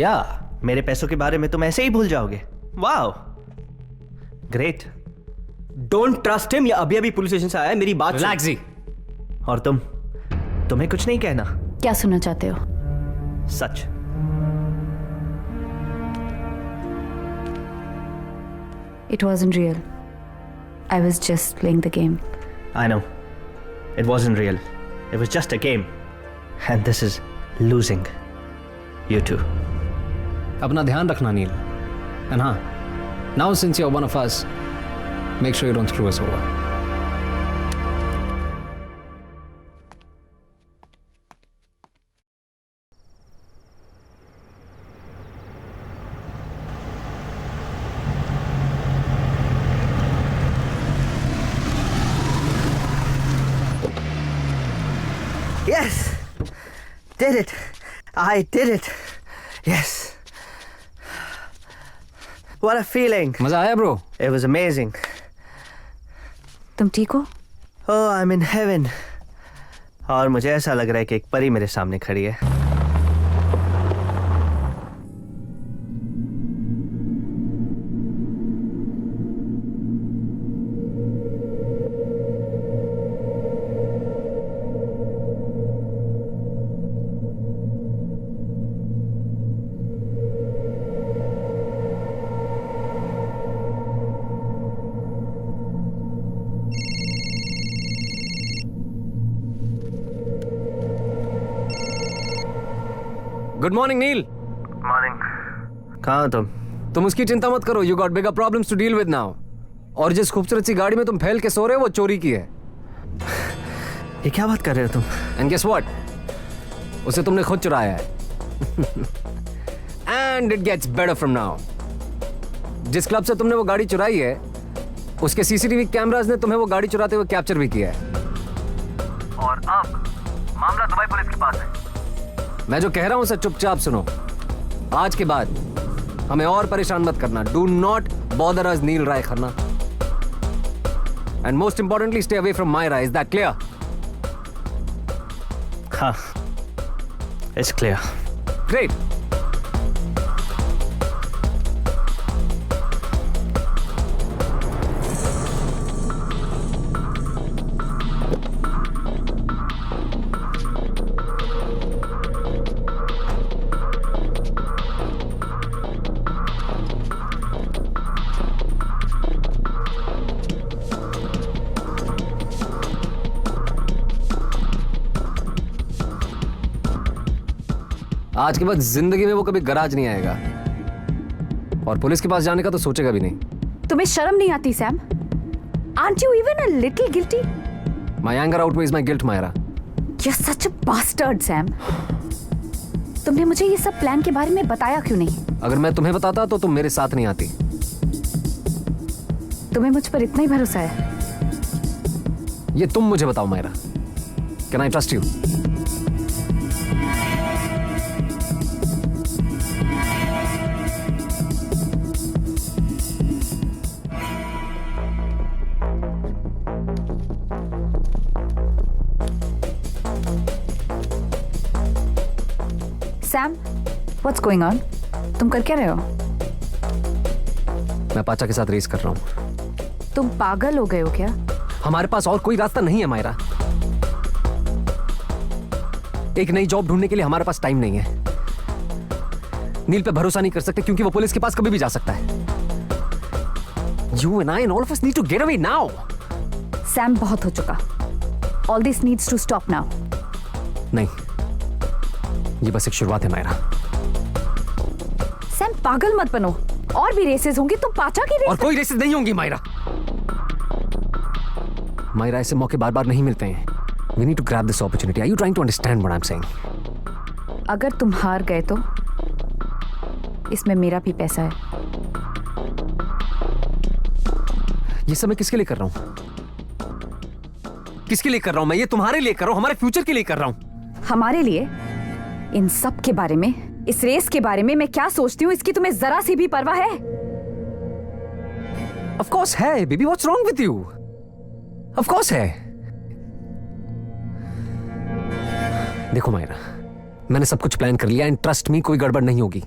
Yeah. मेरे पैसों के बारे में तुम ऐसे ही भूल जाओगे? Wow. Great. Don't trust him. या अभी अभी पुलिस स्टेशन से आया है, मेरी बात सुन। Relax जी। और तुम्हें कुछ नहीं कहना? क्या सुनना चाहते हो? सच। It wasn't real. I was just playing the game. I know. It wasn't real. It was just a game. And this is losing. You too. अपना ध्यान रखना नील। And हाँ, now since you're one of us, make sure you don't screw us over. Yes! Did it! I did it! Yes! What a feeling! मजा आया bro? It was amazing. तुम ठीक हो? Oh, I'm in heaven. और मुझे ऐसा लग रहा है कि एक परी मेरे सामने खड़ी है। Good morning Neel. मॉर्निंग। कहाँ हो तुम उसकी चिंता मत करो, you got bigger problems to deal with now. और जिस खूबसूरत सी गाड़ी में तुम फैल के सो रहे हो वो चोरी की है। ये क्या बात कर रहे हो तुम? एंड गेस व्हाट, उसे तुमने खुद चुराया है। And it gets better from now. जिस क्लब से तुमने वो गाड़ी चुराई है उसके सीसीटीवी कैमरास ने तुम्हें वो गाड़ी चुराते हुए कैप्चर भी किया है। और अब मामला दुबई पुलिस के पास है। मैं जो कह रहा हूं उसे चुपचाप सुनो। आज के बाद हमें और परेशान मत करना। Do not bother us Neel Rai Khanna. And most importantly stay away from Myra. Is that clear? हाँ, इट्स क्लियर। ग्रेट। आज के बाद जिंदगी में वो कभी गराज नहीं आएगा, और पुलिस के पास जाने का तो सोचेगा भी नहीं। तुम्हें शर्म नहीं आती Sam? Aren't you even a little guilty? My anger outweighs my guilt, Myra. You're such a bastard, Sam. तुमने मुझे ये सब प्लान के बारे में बताया क्यों नहीं? अगर मैं तुम्हें बताता तो तुम मेरे साथ नहीं आती। तुम्हें मुझ पर इतना ही भरोसा है? ये तुम मुझे बताओ Myra, can I trust you? Sam, what's going on? तुम कर क्या रहे हो? मैं पाचा के साथ रेस कर रहा हूं। तुम पागल हो गए हो क्या? हमारे पास और कोई रास्ता नहीं है मायरा। एक नई जॉब ढूंढने के लिए हमारे पास टाइम नहीं है। नील पे भरोसा नहीं कर सकते क्योंकि वो पुलिस के पास कभी भी जा सकता है। You and I and all of us need to get away now. Sam, बहुत हो चुका। All this needs to stop now. नहीं, ये बस एक शुरुआत है मायरा। सैम, पागल मत बनो। और भी रेसेस होंगी, तुम पाचा की रेस। और कोई रेसेस नहीं होंगी मायरा। मायरा, ऐसे मौके बार बार नहीं मिलते हैं। We need to grab this opportunity. Are you trying to understand what I'm saying? अगर तुम हार गए तो इसमें मेरा भी पैसा है। ये सब मैं किसके लिए कर रहा हूं? किसके लिए कर रहा हूं मैं? ये तुम्हारे लिए कर रहा हूं, हमारे फ्यूचर के लिए कर रहा हूं। हमारे लिए? इन सब के बारे में, इस रेस के बारे में मैं क्या सोचती हूँ, इसकी तुम्हें जरा सी भी परवाह है? Of course है, baby. What's wrong with you? Of course है। देखो मायरा, मैंने सब कुछ प्लान कर लिया एंड ट्रस्ट मी, कोई गड़बड़ नहीं होगी।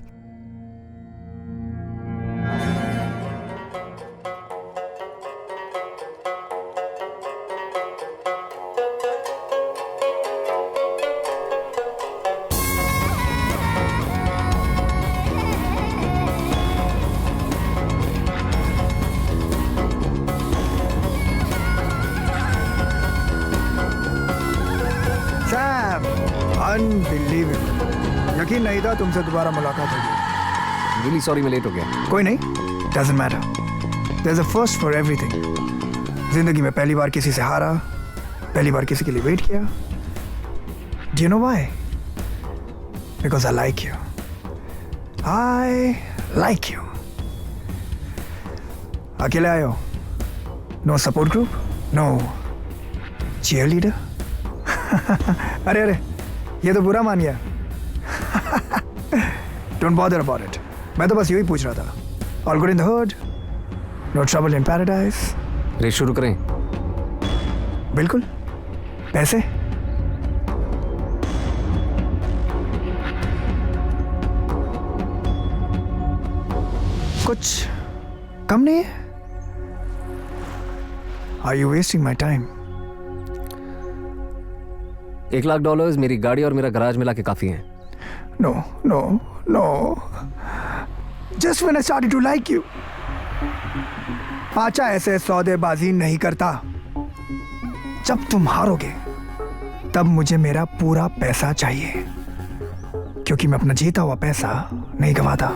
अनबिलीवेबल। यकीन नहीं था तुमसे दोबारा मुलाकात होगी। Really sorry मैं लेट हो गया। कोई नहीं, doesn't matter. There's a first for everything. जिंदगी में पहली बार किसी से हारा, पहली बार किसी के लिए वेट किया। Do you know why? Because I like you. I like you. अकेले आए हो? No support group? No cheerleader? अरे अरे, ये तो बुरा मान गया। Don't bother about it. मैं तो बस यही पूछ रहा था। All good in the hood? No trouble in paradise? Race शुरू करें? बिल्कुल। पैसे? कुछ कम नहीं है? Are you wasting my time? $1 lakh मेरी गाड़ी और मेरा गराज मिला के काफी हैं। No, no, no. Just when I started to like you. पाचा ऐसे सौदेबाजी नहीं करता। जब तुम हारोगे तब मुझे मेरा पूरा पैसा चाहिए, क्योंकि मैं अपना जीता हुआ पैसा नहीं गवाता।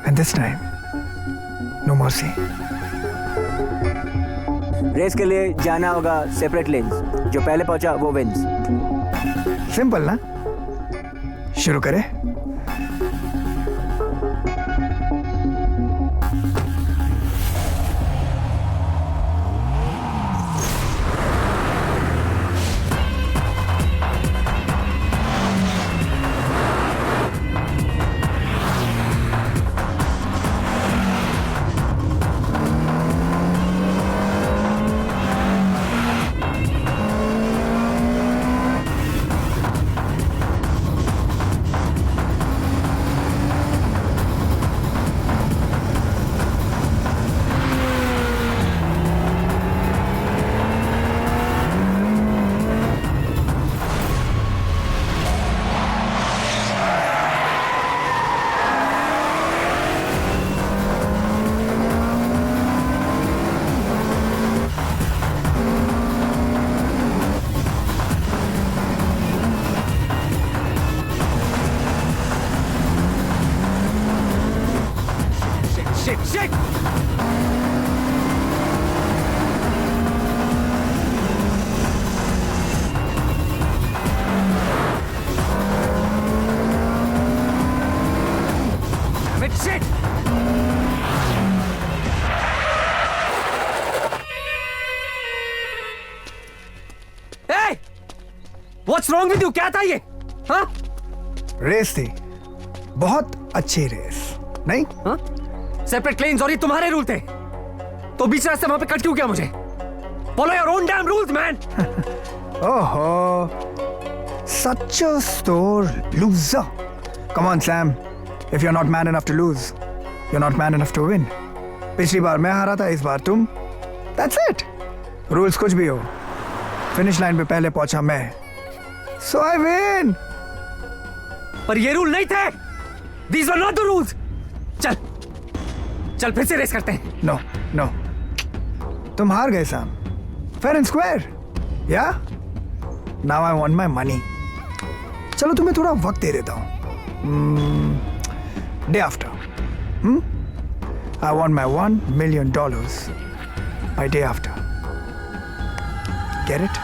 And this time, no mercy. Race के लिए जाना होगा सेपरेट लेन्स। जो पहले पहुंचा वो विंस। सिंपल ना? शुरू करें? What's wrong with you? क्या था ये? हाँ? रेस थी, बहुत अच्छी रेस, नहीं? हाँ? Separate lanes और ये तुम्हारे रूल थे। तो बीच रास्ते वहां पे कट क्यों किया मुझे? Follow your own damn rules, man. Oh, such a sore loser. Come on, Sam. If you're not man enough to lose, you're not man enough to win. पिछली बार मैं हारा था, इस बार तुम. That's it. Rules कुछ भी हो. Finish line पे पहले पहुंचा मैं. So I win. पर ये रूल नहीं थे. These were not the rules. चल फिर से रेस करते हैं. No. तुम हार गए, Sam. Fair and square. Yeah? Now I want my money. चलो तुम्हें थोड़ा वक्त दे देता हूँ. Day after. I want my $1 million by day after. Get it?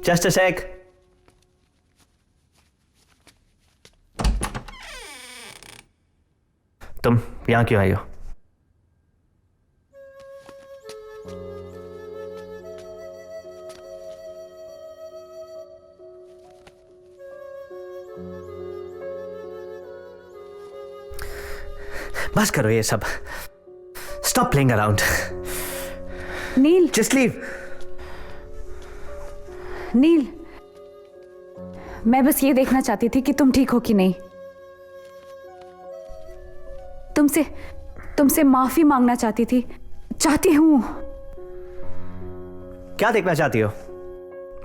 Just a sec. तुम यहां क्यों आई हो? बस करो ये सब. Stop playing around. नील. Just leave. नील, मैं बस ये देखना चाहती थी कि तुम ठीक हो कि नहीं. तुमसे माफी मांगना चाहती हूँ. क्या देखना चाहती हो?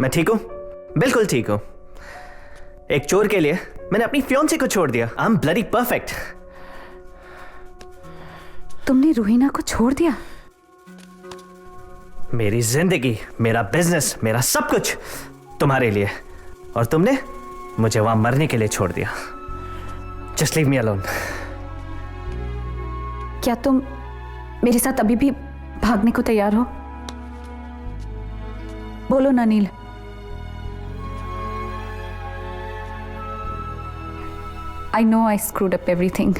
मैं ठीक हूं, बिल्कुल ठीक हूं. एक चोर के लिए मैंने अपनी फियांसे को छोड़ दिया. I am bloody perfect. तुमने रूहीना को छोड़ दिया? मेरी जिंदगी, मेरा बिजनेस, मेरा सब कुछ तुम्हारे लिए, और तुमने मुझे वहां मरने के लिए छोड़ दिया. Just leave me alone. क्या तुम मेरे साथ अभी भी भागने को तैयार हो? बोलो ना नील. I know I screwed up everything.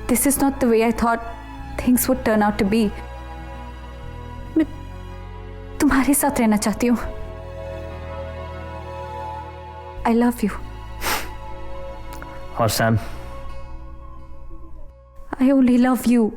This is not the way I thought things would turn out to be. मैं तुम्हारे साथ रहना चाहती हूँ. I love you. और Sam? I only love you.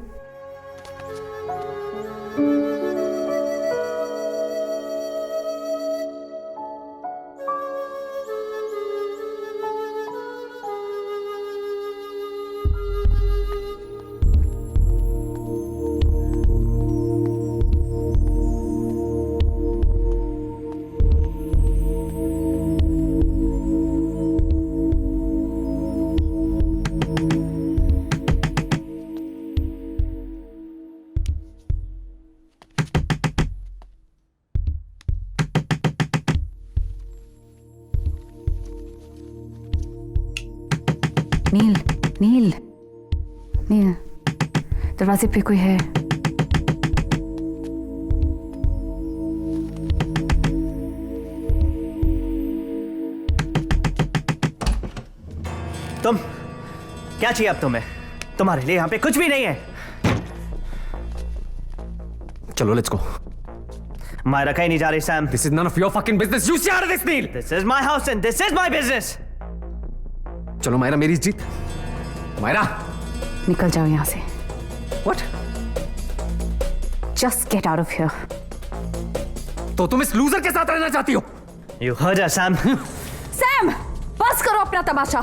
नील, दरवाजे पे कोई है. तुम क्या चाहिए अब तुम्हें? तुम्हारे लिए यहां पे कुछ भी नहीं है. चलो लेट्स गो. मायरा कहीं नहीं जा रही Sam. This is none of your fucking business. You stay out of this, Neil. This is my house and this is my business. चलो मायरा, मेरी जीत. मायरा, निकल जाओ यहाँ से. What? Just get out of here. तो तुम इस लूजर के साथ रहना चाहती हो? You heard her, Sam. Sam, बस करो अपना तमाशा.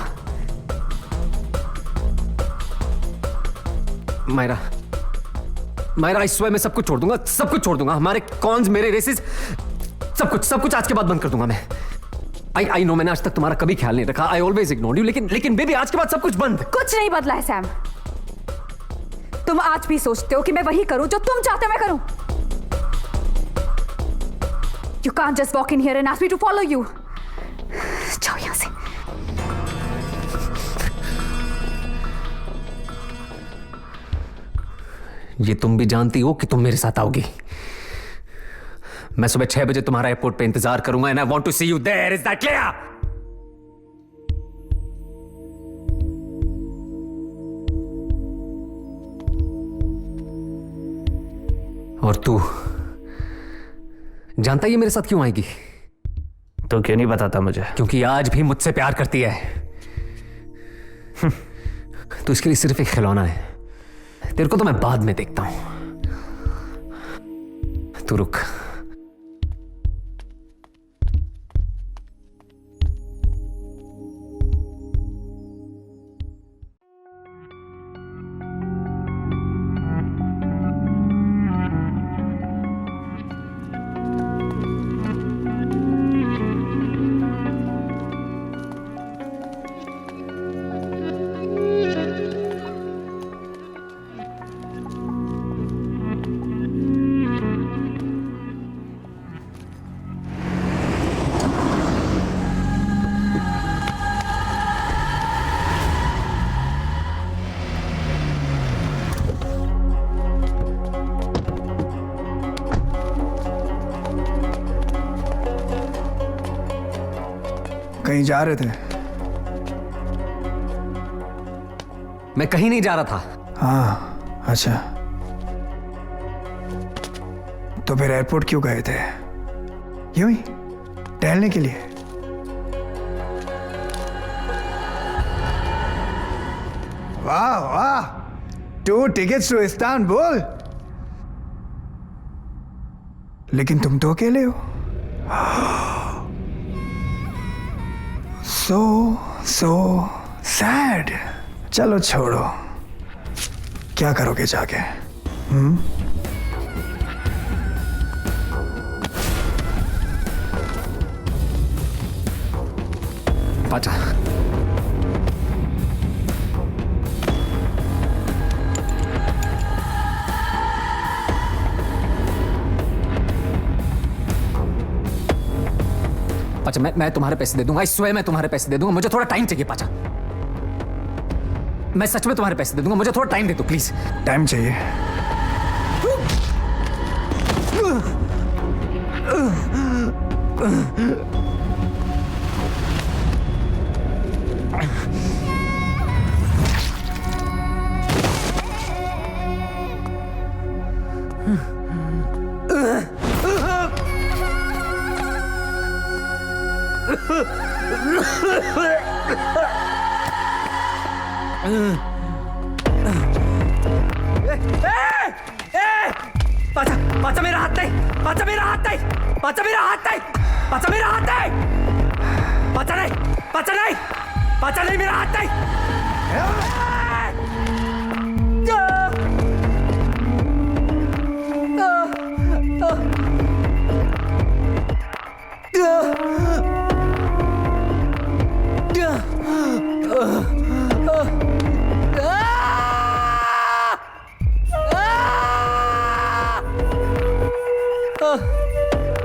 मायरा, इस समय मैं सब कुछ छोड़ दूंगा, सब कुछ छोड़ दूंगा. हमारे कॉन्स, मेरे रेसेस, सब कुछ आज के बाद बंद कर दूंगा मैं. आई नो मैंने आज तक तुम्हारा कभी ख्याल नहीं रखा. I always ignored you. लेकिन बेबी आज के बाद सब कुछ बंद. कुछ नहीं बदला है सैम. तुम आज भी सोचते हो कि मैं वही करूं जो तुम चाहते हो मैं करूं. You can't just walk in here and ask me to follow you. जाओ यहां से. ये तुम भी जानती हो कि तुम मेरे साथ आओगी. मैं सुबह 6 बजे तुम्हारा एयरपोर्ट पे इंतजार करूंगा and I want to see you there. Is that clear? और तू जानता ये मेरे साथ क्यों आएगी? तो क्यों नहीं बताता मुझे? क्योंकि आज भी मुझसे प्यार करती है. तो इसके लिए सिर्फ एक खिलौना है. तेरे को तो मैं बाद में देखता हूं. तू रुक. कहीं जा रहे थे? मैं कहीं नहीं जा रहा था. हाँ, अच्छा. तो फिर एयरपोर्ट क्यों गए थे? यूं ही टहलने के लिए? वाह वाह, 2 tickets to इस्तांबुल. लेकिन तुम तो अकेले हो. So sad. चलो छोड़ो. क्या करोगे जाके? पाचा. पाचा मैं तुम्हारे पैसे दे दूंगा. आई स्वेयर मैं तुम्हारे पैसे दे दूंगा. मुझे थोड़ा टाइम चाहिए पाचा. मैं सच में तुम्हारे पैसे दे दूंगा. मुझे थोड़ा टाइम दे दो प्लीज. टाइम चाहिए? पाचा मेरा हाथ नहीं. पाचा मेरा हाथ नहीं. पाचा मेरा हाथ नहीं. पाचा मेरा हाथ नहीं. पाचा नहीं. पाचा नहीं. पाचा नहीं. मेरा हाथ नहीं.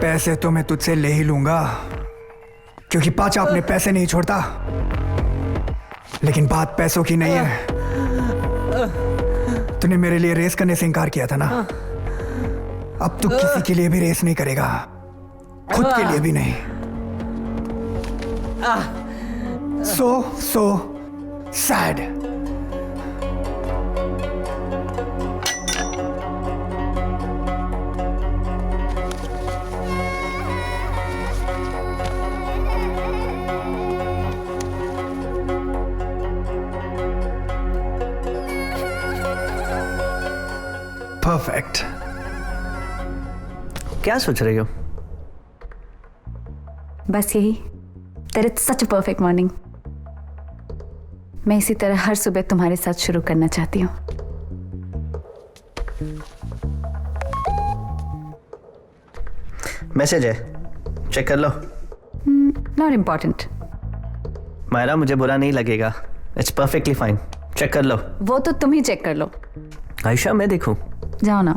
पैसे तो मैं तुझसे ले ही लूंगा क्योंकि पाचा अपने पैसे नहीं छोड़ता. लेकिन बात पैसों की नहीं है. तूने मेरे लिए रेस करने से इनकार किया था ना. अब तू किसी के लिए भी रेस नहीं करेगा. खुद के लिए भी नहीं. so sad. परफेक्ट. क्या सोच रही हो? बस यही. That it's such a perfect morning. मैं इसी तरह हर सुबह तुम्हारे साथ शुरू करना चाहती हूँ. मैसेज है, चेक कर लो. Not important. मायरा, मुझे बुरा नहीं लगेगा. It's perfectly fine. चेक कर लो. वो तो तुम ही चेक कर लो. आयशा, मैं देखूं? जाओ ना.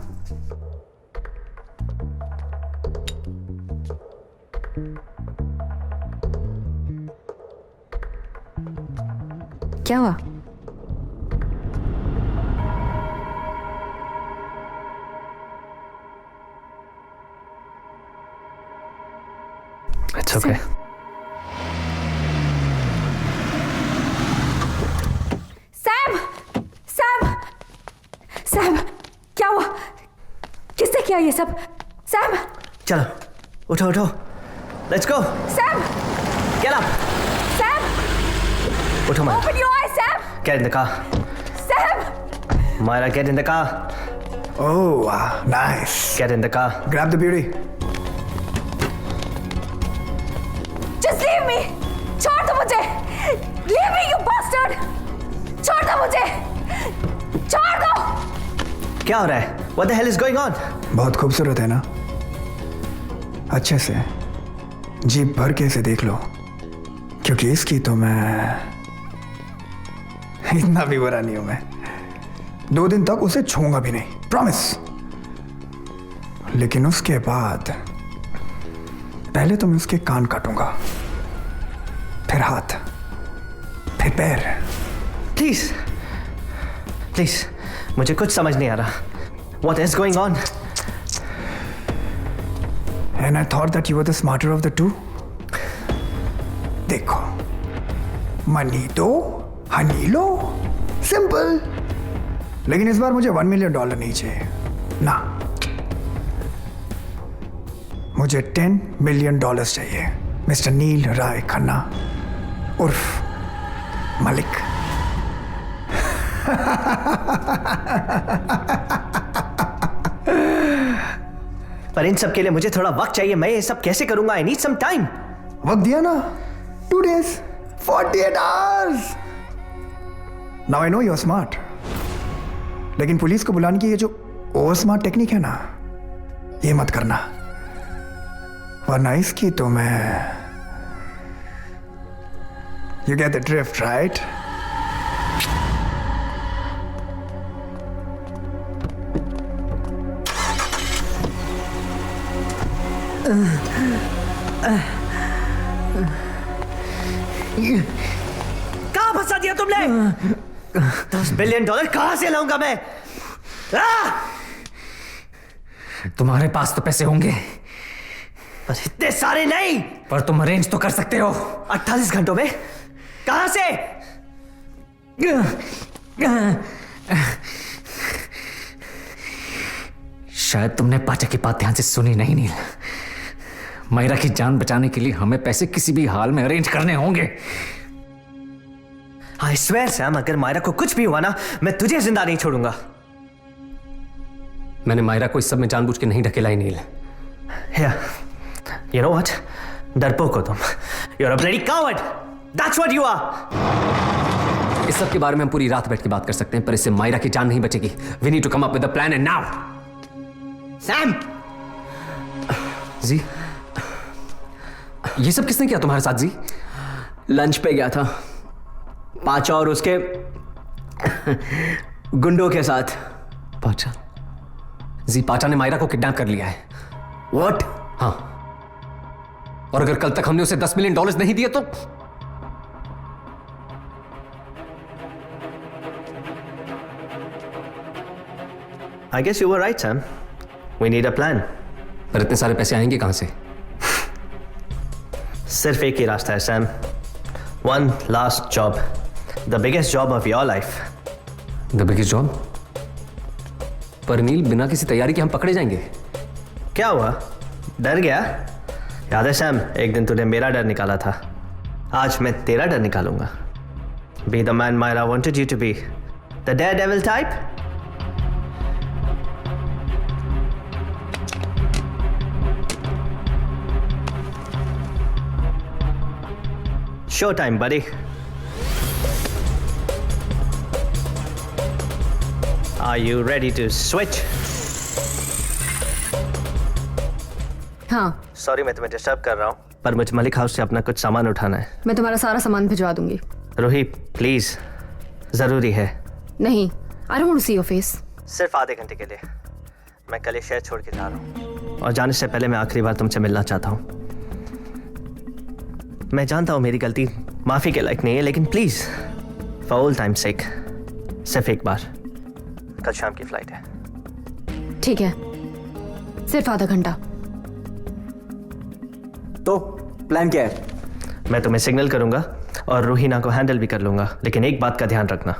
क्या हुआ? It's okay. Sam! Sam! Sam! क्या हुआ? किसने किया ये सब? सैम! चलो, उठो उठो. Let's go. Sam! Get up. Sam! उठो Myra. Open your eyes, Sam! Get in the car. Sam! Myra, get in the car. Oh, wow, nice. Get in the car. Grab the beauty. Just leave me! छोड़ दो मुझे! Leave me, you bastard! छोड़ दो मुझे! छोड़ दो! क्या हो रहा है? What the hell is going on? बहुत खूबसूरत है ना? अच्छे से जीप भर के इसे देख लो, क्योंकि इसकी तो मैं इतना भी बुरा नहीं हूं. मैं 2 दिन तक उसे छूंगा भी नहीं, प्रॉमिस. लेकिन उसके बाद पहले तो मैं उसके कान काटूंगा, फिर हाथ, फिर पैर. प्लीज प्लीज, मुझे कुछ समझ नहीं आ रहा. What is going on? And I thought that you were the smarter of the two. देखो, मनी दो, हनी लो, सिंपल. लेकिन इस बार मुझे $1 million नहीं चाहिए ना, मुझे $10 million चाहिए. मिस्टर नील राय खन्ना उर्फ मलिक. पर इन सब के लिए मुझे थोड़ा वक्त चाहिए. मैं ये सब कैसे करूंगा? I need some time. वक्त दिया ना, 2 days, 48 hours. Now I know you're smart. लेकिन पुलिस को बुलाने की ये जो ओवर स्मार्ट टेक्निक है ना, ये मत करना, वरना इसकी तो मैं. You get the drift, right? कहां फंसा दिया तुमने? $10 बिलियन कहां से लाऊंगा मैं? तुम्हारे पास तो पैसे होंगे, पर इतने सारे नहीं. पर तुम अरेंज तो कर सकते हो. 48 घंटों में? कहां से? शायद तुमने पाचा की बात ध्यान से सुनी नहीं नील. मायरा की जान बचाने के लिए हमें पैसे किसी भी हाल में अरेंज करने होंगे. I swear सैम, अगर मायरा को कुछ भी हुआ ना, मैं तुझे जिंदा नहीं छोड़ूंगा. मैंने मायरा को इस सब में जानबूझ के नहीं ढकेला ही नील. Here, you know what? डरपोक हो तुम. You're a bloody coward. That's what you are. इस सब के बारे में हम पूरी रात बैठ के बात कर सकते हैं, पर इससे मायरा की जान नहीं बचेगी. We need to come up with a plan and now. Sam! जी, ये सब किसने किया तुम्हारे साथ? जी, लंच पे गया था पाचा और उसके गुंडों के साथ. पाचा? जी, पाचा ने मायरा को किडनैप कर लिया है. What? हाँ, और अगर कल तक हमने उसे $10 मिलियन नहीं दिए तो I guess you were right, Sam. We need a plan. पर इतने सारे पैसे आएंगे कहां से? सिर्फ एक ही रास्ता है Sam. One last job. The biggest job of your life. The biggest job? पर नील, बिना किसी तैयारी के हम पकड़े जाएंगे. क्या हुआ? डर गया? याद है सैम, एक दिन तूने मेरा डर निकाला था. आज मैं तेरा डर निकालूंगा. Be the man Myra wanted you to be. The daredevil type. Showtime, buddy. Are you ready to switch? हाँ. Sorry, मैं तुम्हें डिस्टर्ब कर रहा हूँ. पर मुझे मलिक हाउस से अपना कुछ सामान उठाना है। मैं तुम्हारा सारा सामान भिजवा दूंगी। रूही प्लीज, जरूरी है। नहीं, I don't want to see your face. सिर्फ आधे घंटे के लिए। मैं कल ये शहर छोड़ के जा रहा हूँ और जाने से पहले मैं आखिरी बार तुमसे मिलना चाहता हूँ। मैं जानता हूँ मेरी गलती माफी के लायक नहीं है, लेकिन प्लीज फॉर ऑल टाइम सेक सिर्फ एक बार। कल शाम की फ्लाइट है। ठीक है, सिर्फ आधा घंटा। तो प्लान क्या है? मैं तुम्हें सिग्नल करूंगा और रूहीना को हैंडल भी कर लूंगा, लेकिन एक बात का ध्यान रखना,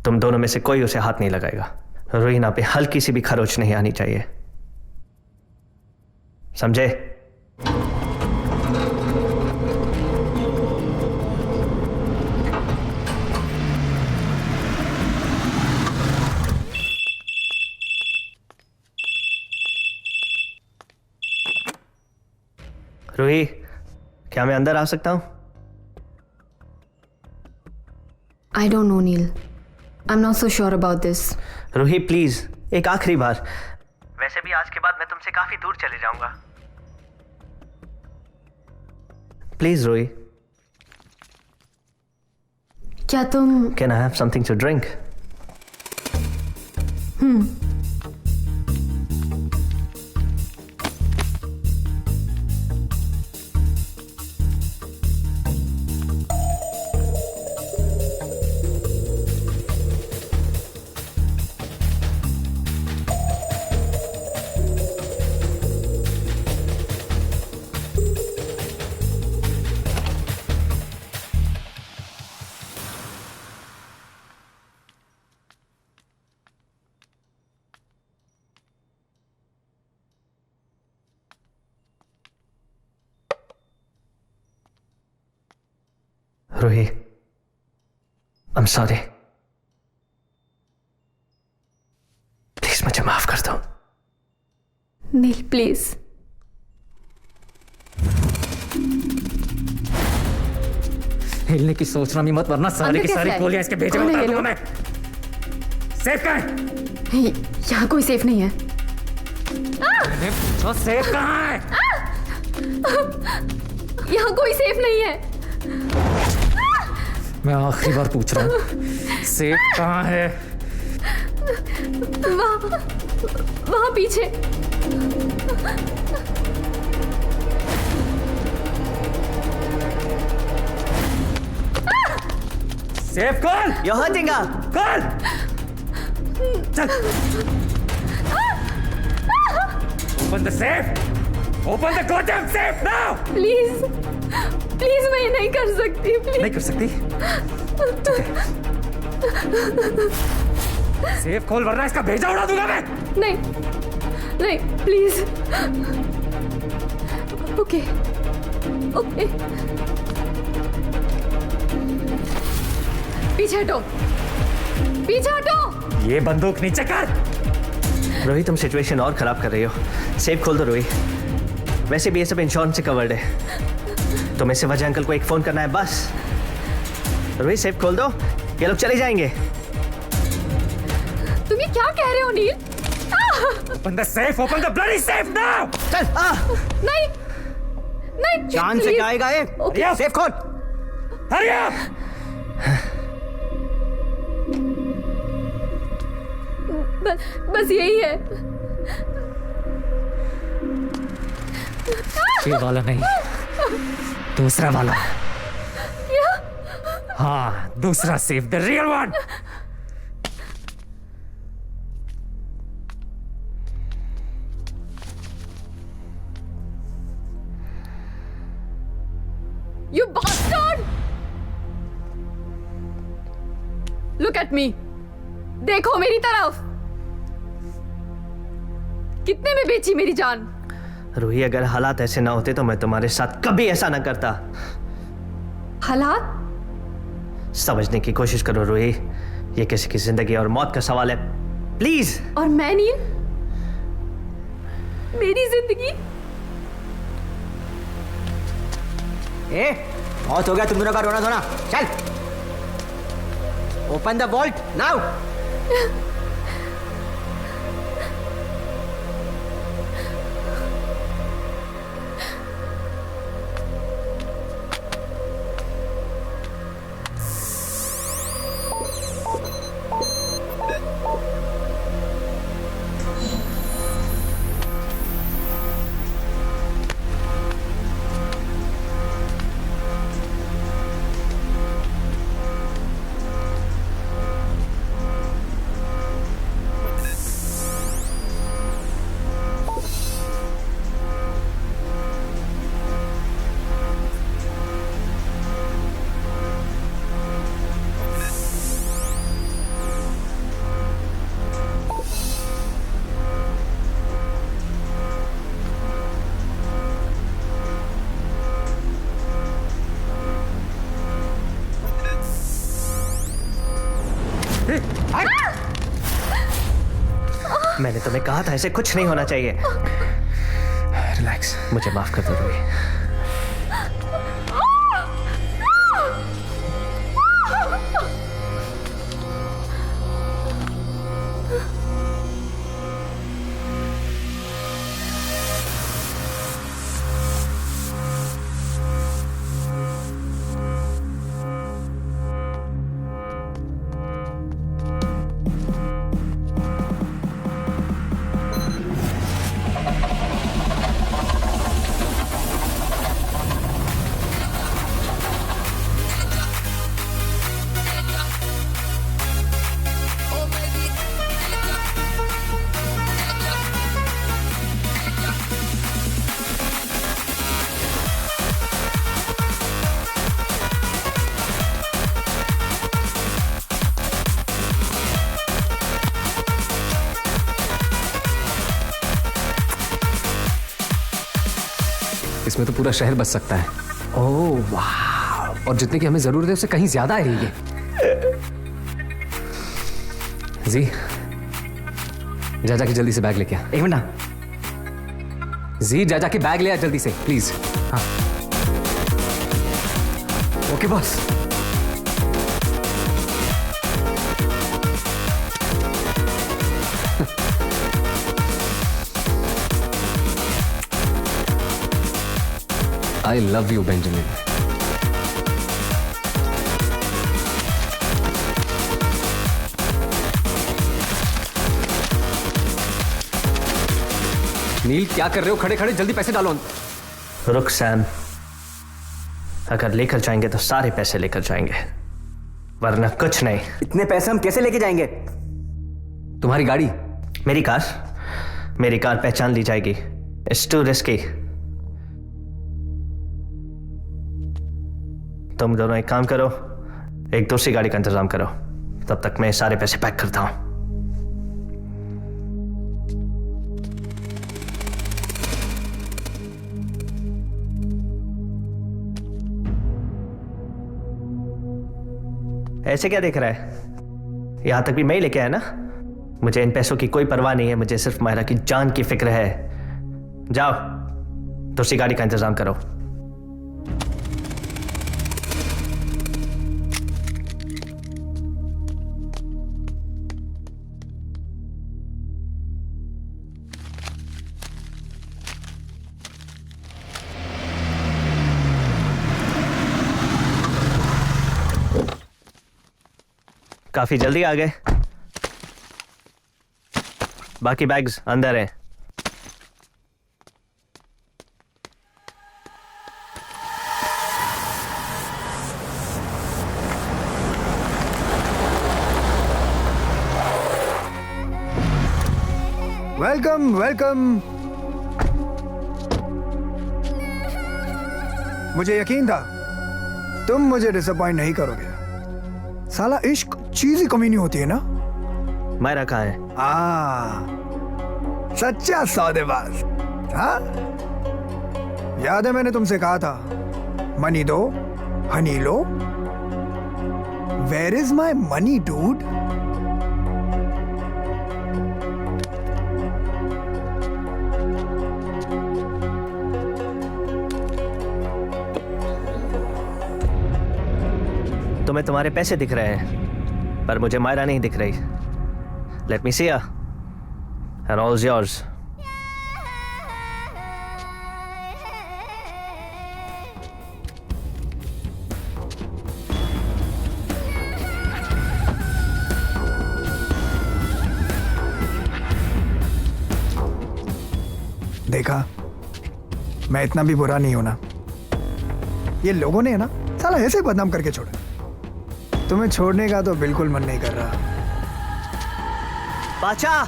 तुम दोनों में से कोई उसे हाथ नहीं लगाएगा। रूहीना पे हल्की सी भी खरोच नहीं आनी चाहिए, समझे? रूही, क्या मैं अंदर आ सकता हूं? I don't know, Neil. I'm not so sure about this. Roohi please, एक आखिरी बार। वैसे भी आज के बाद मैं तुमसे काफी दूर चले जाऊंगा। प्लीज रूही। क्या तुम can I have something to drink? Roohi, I'm sorry. Please मुझे माफ कर दो। नील प्लीज। हिलने की सोचना भी मत, वरना सारी अंदर की कैसे सारी आए? गोलियां इसके भेजे कौन है बता ये दूंगा लोग? मैं। सेफ कहाँ है? यहाँ कोई सेफ नहीं है। तो सेफ कहाँ है? यहाँ कोई सेफ नहीं है। मैं आखिरी बार पूछ रहा हूँ, सेफ कहाँ है? वहाँ पीछे। सेफ खोल। You're hurting her. खोल। चल। Open the safe. Open the goddamn safe now. Please please, मैं ये नहीं कर सकती। प्लीज नहीं कर सकती? सेफ खोल, वरना इसका भेजा उड़ा दूंगा मैं। नहीं नहीं, प्लीज। ओके ओके, पीछे हटो, पीछे हटो। ये बंदूक नीचे कर। रोही, तुम सिचुएशन और खराब कर रही हो। सेफ खोल दो रोही। वैसे भी ये सब इंश्योरेंस से कवर्ड है। तुम्हें सिर्फ अजय अंकल को एक फोन करना है बस। रोही सेफ खोल दो, ये लोग चले जाएंगे। तुम ये क्या कह रहे हो नील? Open the safe, open the bloody safe now! चल नहीं नहीं, जान से क्या आएगा ये? ओके, सेफ खोल। Hurry up! बस यही है। ये वाला नहीं, दूसरा वाला। क्या? हाँ, दूसरा safe, the real one. You bastard! Look at me. देखो मेरी तरफ। कितने में बेची मेरी जान? रूही, अगर हालात ऐसे ना होते तो मैं तुम्हारे साथ कभी ऐसा ना करता। हालात? समझने की कोशिश करो रूही, ये किसी की जिंदगी और मौत का सवाल है। प्लीज। और मैं नील, मेरी जिंदगी। ए, बहुत हो गया तुम दोनों का रोना धोना। चल, ओपन द वॉल्ट नाउ। मैंने तुम्हें कहा था ऐसे कुछ नहीं होना चाहिए। रिलैक्स। मुझे माफ कर दो रूही। इसमें तो पूरा शहर बच सकता है। ओह वाह, और जितने की हमें जरूरत है उससे कहीं ज्यादा है ये। जी जा जाके जल्दी से बैग लेके आ। एक मिनट ना। जी जा जाके बैग ले आ जल्दी से प्लीज। हाँ okay boss. I love you, Benjamin. नील क्या कर रहे हो खड़े खड़े? जल्दी पैसे डालो। रुक सैम, अगर लेकर जाएंगे तो सारे पैसे लेकर जाएंगे, वरना कुछ नहीं। इतने पैसे हम कैसे लेके जाएंगे? तुम्हारी गाड़ी? मेरी कार पहचान ली जाएगी। It's to risky. तुम दोनों एक काम करो, एक दूसरी गाड़ी का इंतजाम करो, तब तक मैं सारे पैसे पैक करता हूं। ऐसे क्या देख रहा है? यहां तक भी मैं ही लेके आया ना। मुझे इन पैसों की कोई परवाह नहीं है, मुझे सिर्फ मायरा की जान की फिक्र है। जाओ दूसरी गाड़ी का इंतजाम करो। काफी जल्दी आ गए। बाकी बैग्स अंदर हैं। Welcome welcome. मुझे यकीन था तुम मुझे डिसअपॉइंट नहीं करोगे। साला इश्क चीज ही कमी नहीं होती है ना। मायरा कहाँ है? सच्चा सौदेबाज। हाँ याद है मैंने तुमसे कहा था मनी दो हनी लो। Where is my money dude? तुम्हें तुम्हारे पैसे दिख रहे हैं पर मुझे मायरा नहीं दिख रही। Let me see her and all is yours. देखा मैं इतना भी बुरा नहीं हूं ना। ये लोगों ने है ना साला ऐसे ही बदनाम करके छोड़ा। तुम्हें छोड़ने का तो बिल्कुल मन नहीं कर रहा। बादशाह,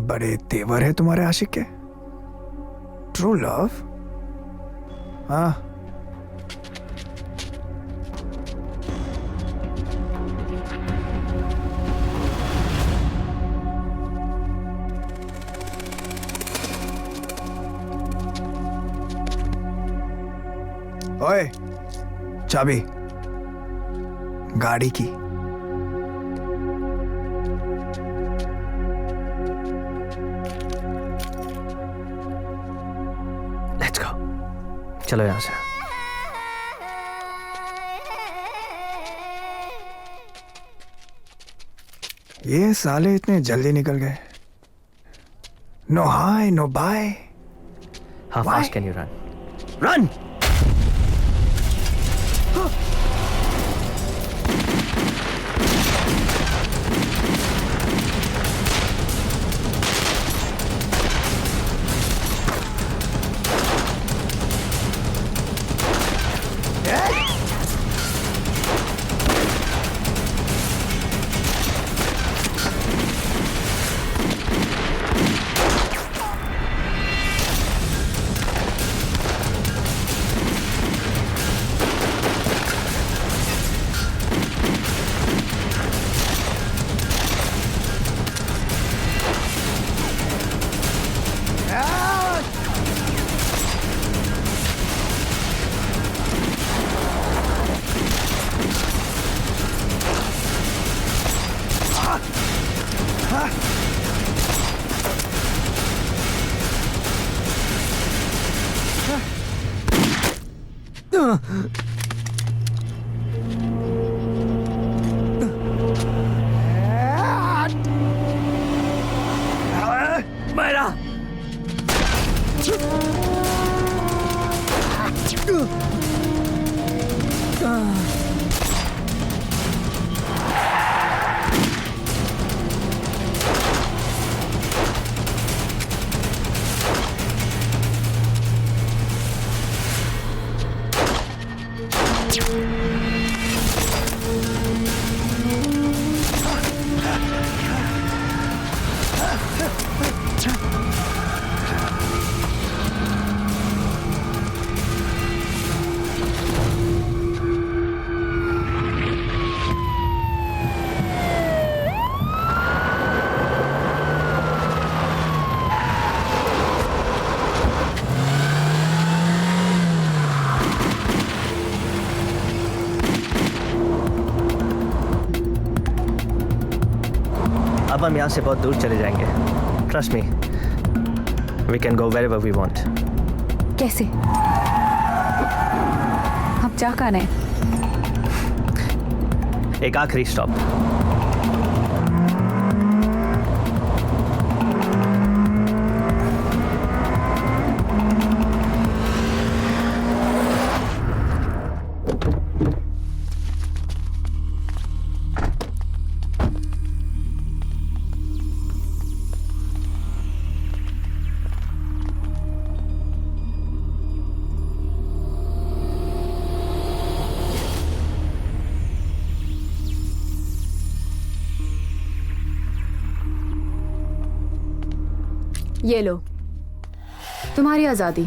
बड़े तेवर है तुम्हारे आशिक के। True love. हाँ ओए चाबी। गाड़ी की। लेट्स गो, चलो यहां से। ये साले इतने जल्दी निकल गए। No hi no bye. How fast can you run? Run! अब हम यहाँ से बहुत दूर चले जाएंगे। Trust me, we can go wherever we want. कैसे? आप जा कहाँ हैं? एक आखिरी स्टॉप। ये लो तुम्हारी आजादी।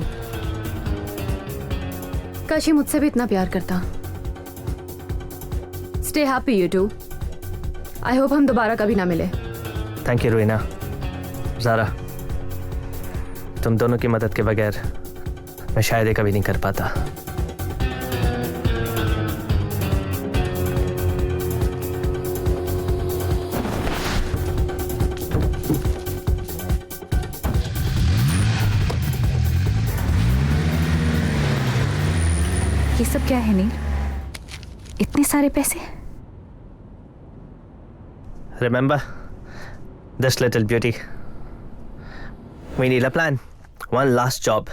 काश ये मुझसे भी इतना प्यार करता। Stay happy you too. I hope हम दोबारा कभी ना मिले। Thank you Rohina. ज़ारा, तुम दोनों की मदद के बगैर मैं शायद ये कभी नहीं कर पाता। ये सब क्या है नील? इतने सारे पैसे? Remember this little beauty? We need a plan. One last job.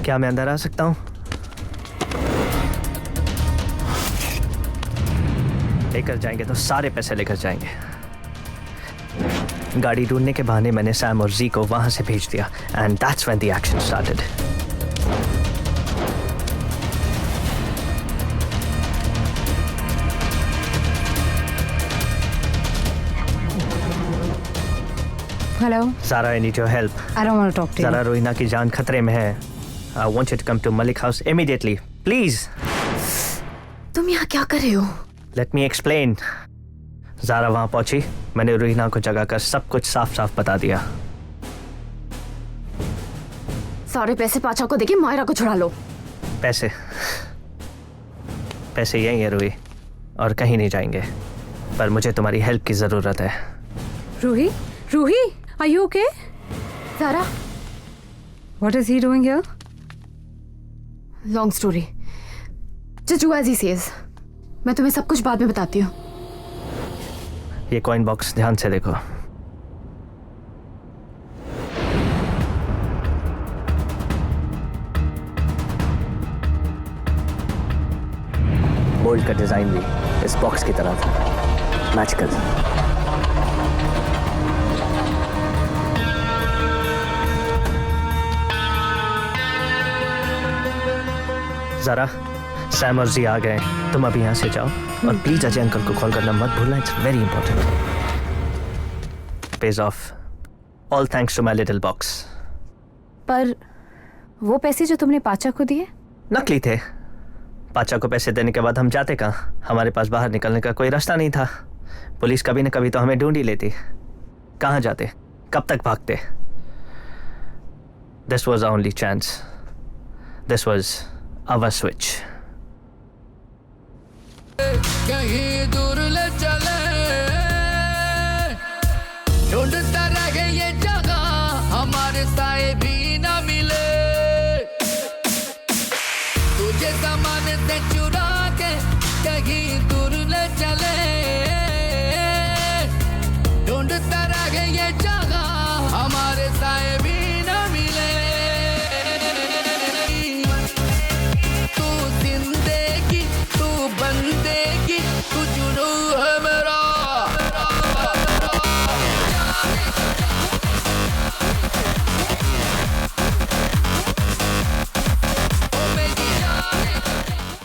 क्या मैं अंदर आ सकता हूँ? लेकर जाएंगे तो सारे पैसे लेकर जाएंगे। गाड़ी ढूंढने के बहाने मैंने सैम और जी को वहां से भेज दिया and that's when the action started. Hello Zara, I need your help. I don't want to talk to you. Zara, Rohina की जान खतरे में है। I want you to come to Malik house immediately, please. तुम यहाँ क्या कर रहे हो? Let me explain. ज़ारा वहां पहुंची, मैंने रूहीना को जगाकर सब कुछ साफ साफ बता दिया। सारे पैसे पाचा को देके मायरा को छुड़ा लो। पैसे पैसे यही है रूही, और कहीं नहीं जाएंगे, पर मुझे तुम्हारी हेल्प की ज़रूरत है। Ruhi, Ruhi, are you okay? Sara, What is he doing here? Long story. Just do as he says. मैं तुम्हें सब कुछ बाद में बताती हूँ। ये कॉइन बॉक्स ध्यान से देखो। गोल्ड का डिजाइन भी इस बॉक्स की तरह था, मैजिकल। ज़रा, सैम और जी आ गए, तुम अभी यहाँ से जाओ और प्लीज अजय अंकल को कॉल करना मत भूलना, it's very important. Pays off. All thanks to my little box. पर वो पैसे जो तुमने पाचा को दिए? नकली थे। पाचा को पैसे देने के बाद हम जाते कहाँ? हमारे पास बाहर निकलने का कोई रास्ता नहीं था। पुलिस कभी न कभी तो हमें ढूंढ ही लेती। कहाँ जाते, कब तक भागते? This was our only chance, this was our switch. कहीं दूर ले चले, ढूंढता रहे ये जगह, हमारे साए भी ना मिले। तुझे सामान से चुरा के कहीं दूर ले चले, ढूंढता रहे ये